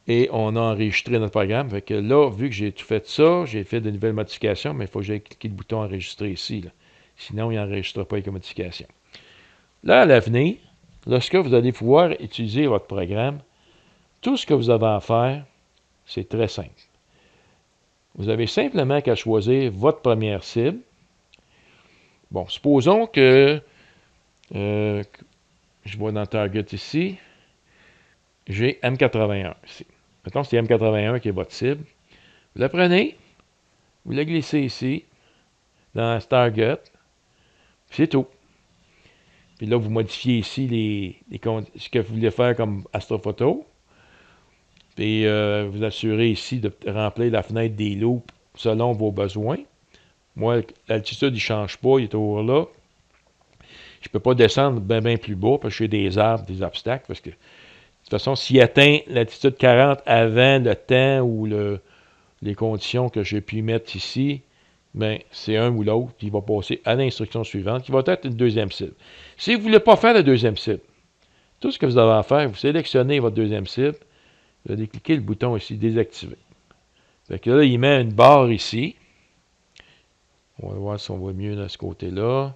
Et on a enregistré notre programme. Fait que là, vu que j'ai tout fait ça, j'ai fait de nouvelles modifications, mais il faut que j'aille cliquer le bouton enregistrer ici. Là. Sinon, il n'enregistre pas avec les modifications. Là, à l'avenir, lorsque vous allez pouvoir utiliser votre programme, tout ce que vous avez à faire, c'est très simple. Vous avez simplement qu'à choisir votre première cible. Bon, supposons que je vois dans Target ici, j'ai M81 ici. Mettons que c'est M81 qui est votre cible. Vous la prenez, vous la glissez ici, dans Target, c'est tout. Puis là, vous modifiez ici ce que vous voulez faire comme astrophoto. Puis vous assurez ici de remplir la fenêtre des loops selon vos besoins. Moi, l'altitude, il ne change pas, il est toujours là. Je ne peux pas descendre bien plus bas parce que j'ai des arbres, des obstacles. Parce que, de toute façon, s'il atteint l'altitude 40 avant le temps ou les conditions que j'ai pu mettre ici, ben, c'est un ou l'autre, puis il va passer à l'instruction suivante, qui va être une deuxième cible. Si vous ne voulez pas faire la deuxième cible, tout ce que vous avez à faire, vous sélectionnez votre deuxième cible, vous allez cliquer le bouton ici, désactiver. Fait que là, il met une barre ici. On va voir si on voit mieux de ce côté-là.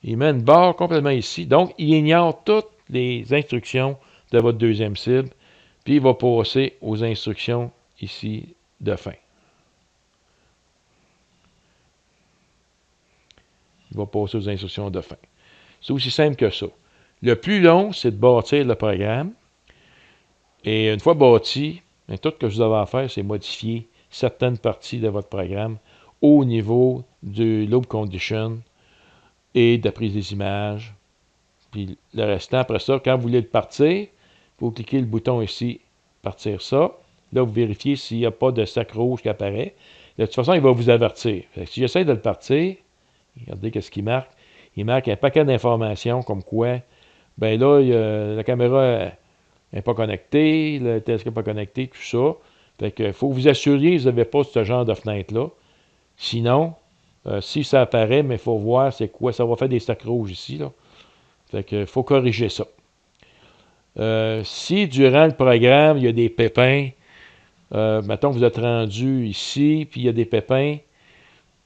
Il met une barre complètement ici. Donc, il ignore toutes les instructions de votre deuxième cible. Puis, il va passer aux instructions ici de fin. Il va passer aux instructions de fin. C'est aussi simple que ça. Le plus long, c'est de bâtir le programme. Et une fois bâti, tout ce que vous avez à faire, c'est modifier certaines parties de votre programme au niveau du loop condition et de la prise des images. Puis le restant, après ça, quand vous voulez le partir, vous cliquez le bouton ici, partir ça. Là, vous vérifiez s'il n'y a pas de sac rouge qui apparaît. De toute façon, il va vous avertir. Si j'essaie de le partir, regardez qu'est-ce qu'il marque. Il marque un paquet d'informations comme quoi, ben là, la caméra n'est pas connectée, le télescope n'est pas connecté, tout ça. Fait que faut vous assurer que vous n'avez pas ce genre de fenêtre-là. Sinon, si ça apparaît, mais il faut voir c'est quoi. Ça va faire des sacs rouges ici, là. Fait que faut corriger ça. Si durant le programme, il y a des pépins, mettons que vous êtes rendu ici, puis il y a des pépins,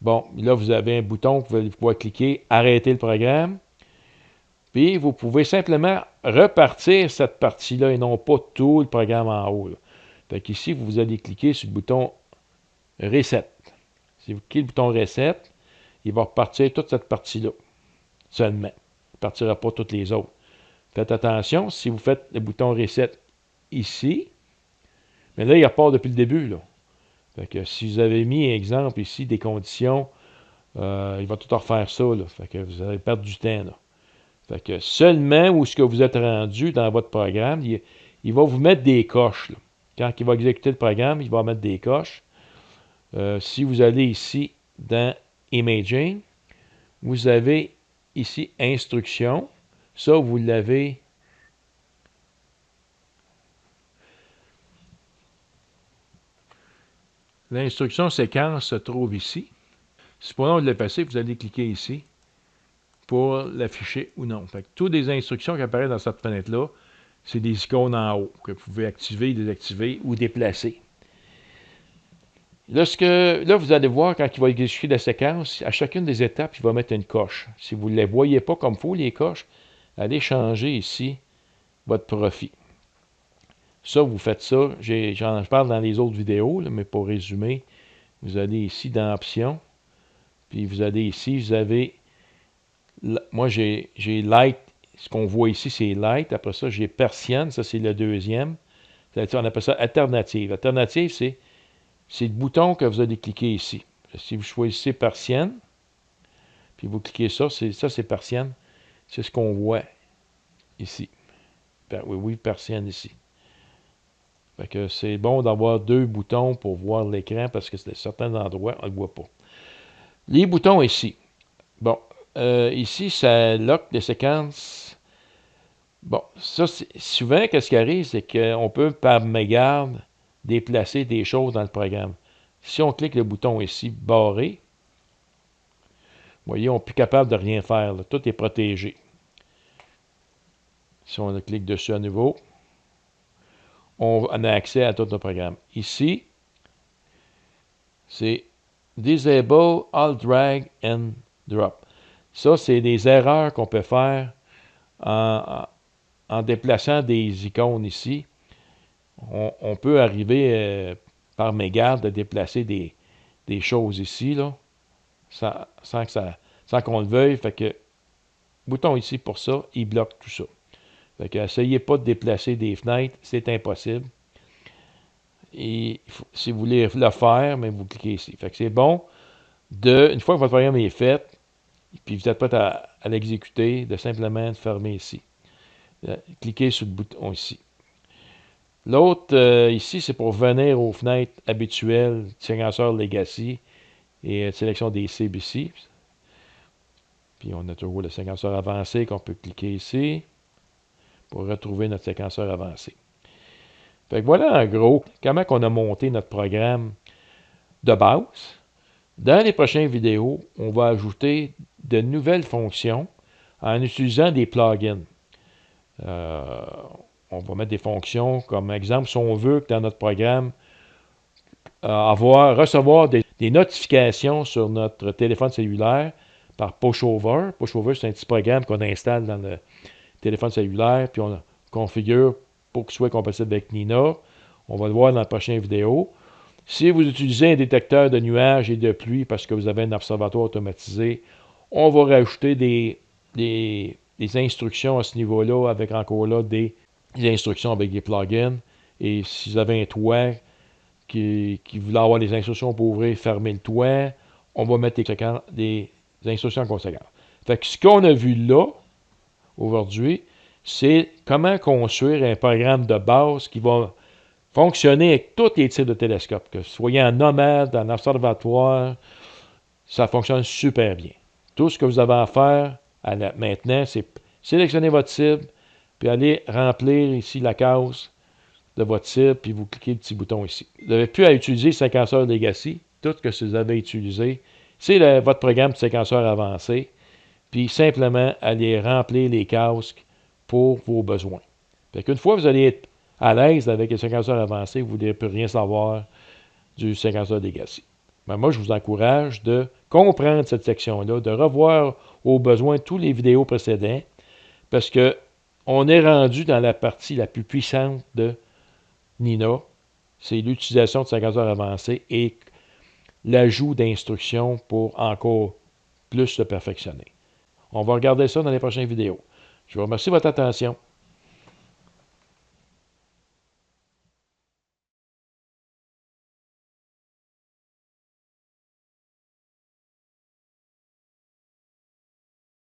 bon, là, vous avez un bouton que vous allez pouvoir cliquer, arrêter le programme, puis vous pouvez simplement repartir cette partie-là et non pas tout le programme en haut. Là. Fait qu'ici, vous allez cliquer sur le bouton Reset. Si vous cliquez le bouton Reset, il va repartir toute cette partie-là seulement. Il ne partira pas toutes les autres. Faites attention, si vous faites le bouton Reset ici, mais là, il repart depuis le début. Là. Fait que si vous avez mis, exemple, ici, des conditions, il va tout refaire ça. Là. Fait que vous allez perdre du temps. Là. Fait que seulement où ce que vous êtes rendu dans votre programme, il va vous mettre des coches. Là. Quand il va exécuter le programme, il va mettre des coches. Si vous allez ici dans Imaging, vous avez ici Instructions. Ça, vous l'avez. L'instruction séquence se trouve ici. Supposons que vous le passez, vous allez cliquer ici pour l'afficher ou non. Fait que toutes les instructions qui apparaissent dans cette fenêtre-là, c'est des icônes en haut que vous pouvez activer, désactiver ou déplacer. Là, vous allez voir quand il va exécuter la séquence, à chacune des étapes, il va mettre une coche. Si vous ne les voyez pas comme il faut, les coches, allez changer ici votre profil. Ça, vous faites ça. Je parle dans les autres vidéos, là, mais pour résumer, vous allez ici dans Options, puis vous allez ici, vous avez, moi j'ai Light, ce qu'on voit ici c'est Light, après ça j'ai Persienne, ça c'est le deuxième, on appelle ça Alternative. Alternative, c'est le bouton que vous allez cliquer ici. Si vous choisissez Persienne, puis vous cliquez ça c'est Persienne, c'est ce qu'on voit ici. Oui, Persienne ici. Fait que c'est bon d'avoir deux boutons pour voir l'écran parce que c'est certains endroits, on ne le voit pas. Les boutons ici. Bon, ici, ça lock les séquences. Bon, ça, souvent, qu'est-ce qui arrive, c'est qu'on peut, par mégarde, déplacer des choses dans le programme. Si on clique le bouton ici, barré, vous voyez, on n'est plus capable de rien faire. Là. Tout est protégé. Si on clique dessus à nouveau, on a accès à tout le programme. Ici, c'est Disable All Drag and Drop. Ça, c'est des erreurs qu'on peut faire en déplaçant des icônes ici. On peut arriver par mégarde à déplacer des choses ici, là, sans qu'on le veuille. Fait que, bouton ici pour ça, il bloque tout ça. Fait que, essayez pas de déplacer des fenêtres, c'est impossible. Et si vous voulez le faire, mais vous cliquez ici. Fait que c'est bon une fois que votre programme est fait, puis vous êtes prêt à l'exécuter, de simplement fermer ici. Cliquez sur le bouton ici. L'autre, ici, c'est pour venir aux fenêtres habituelles, séquenceur Legacy et sélection des CBC. Puis on a toujours le séquenceur avancé qu'on peut cliquer ici pour retrouver notre séquenceur avancé. Fait que voilà en gros comment on a monté notre programme de base. Dans les prochaines vidéos, on va ajouter de nouvelles fonctions en utilisant des plugins. On va mettre des fonctions comme exemple, si on veut que dans notre programme, recevoir des notifications sur notre téléphone cellulaire par pushover. Pushover, c'est un petit programme qu'on installe dans le téléphone cellulaire, puis on configure pour qu'il soit compatible avec Nina. On va le voir dans la prochaine vidéo. Si vous utilisez un détecteur de nuages et de pluie parce que vous avez un observatoire automatisé, on va rajouter des instructions à ce niveau-là, avec encore là des instructions avec des plugins. Et si vous avez un toit qui voulait avoir des instructions pour ouvrir et fermer le toit, on va mettre des instructions en conséquence. Fait que ce qu'on a vu là, aujourd'hui, c'est comment construire un programme de base qui va fonctionner avec tous les types de télescopes. Que ce soit en nomade, en observatoire, ça fonctionne super bien. Tout ce que vous avez à faire maintenant, c'est sélectionner votre cible, puis aller remplir ici la case de votre cible, puis vous cliquez le petit bouton ici. Vous n'avez plus à utiliser le séquenceur Legacy. Tout ce que vous avez utilisé, c'est votre programme de séquenceur avancé, puis simplement aller remplir les cases pour vos besoins. Fait qu'une fois que vous allez être à l'aise avec le séquenceur avancé, vous ne pourrez rien savoir du séquenceur Legacy. Mais moi, je vous encourage de comprendre cette section-là, de revoir au besoin tous les vidéos précédentes, parce que on est rendu dans la partie la plus puissante de Nina, c'est l'utilisation de séquenceur avancé et l'ajout d'instructions pour encore plus se perfectionner. On va regarder ça dans les prochaines vidéos. Je vous remercie de votre attention.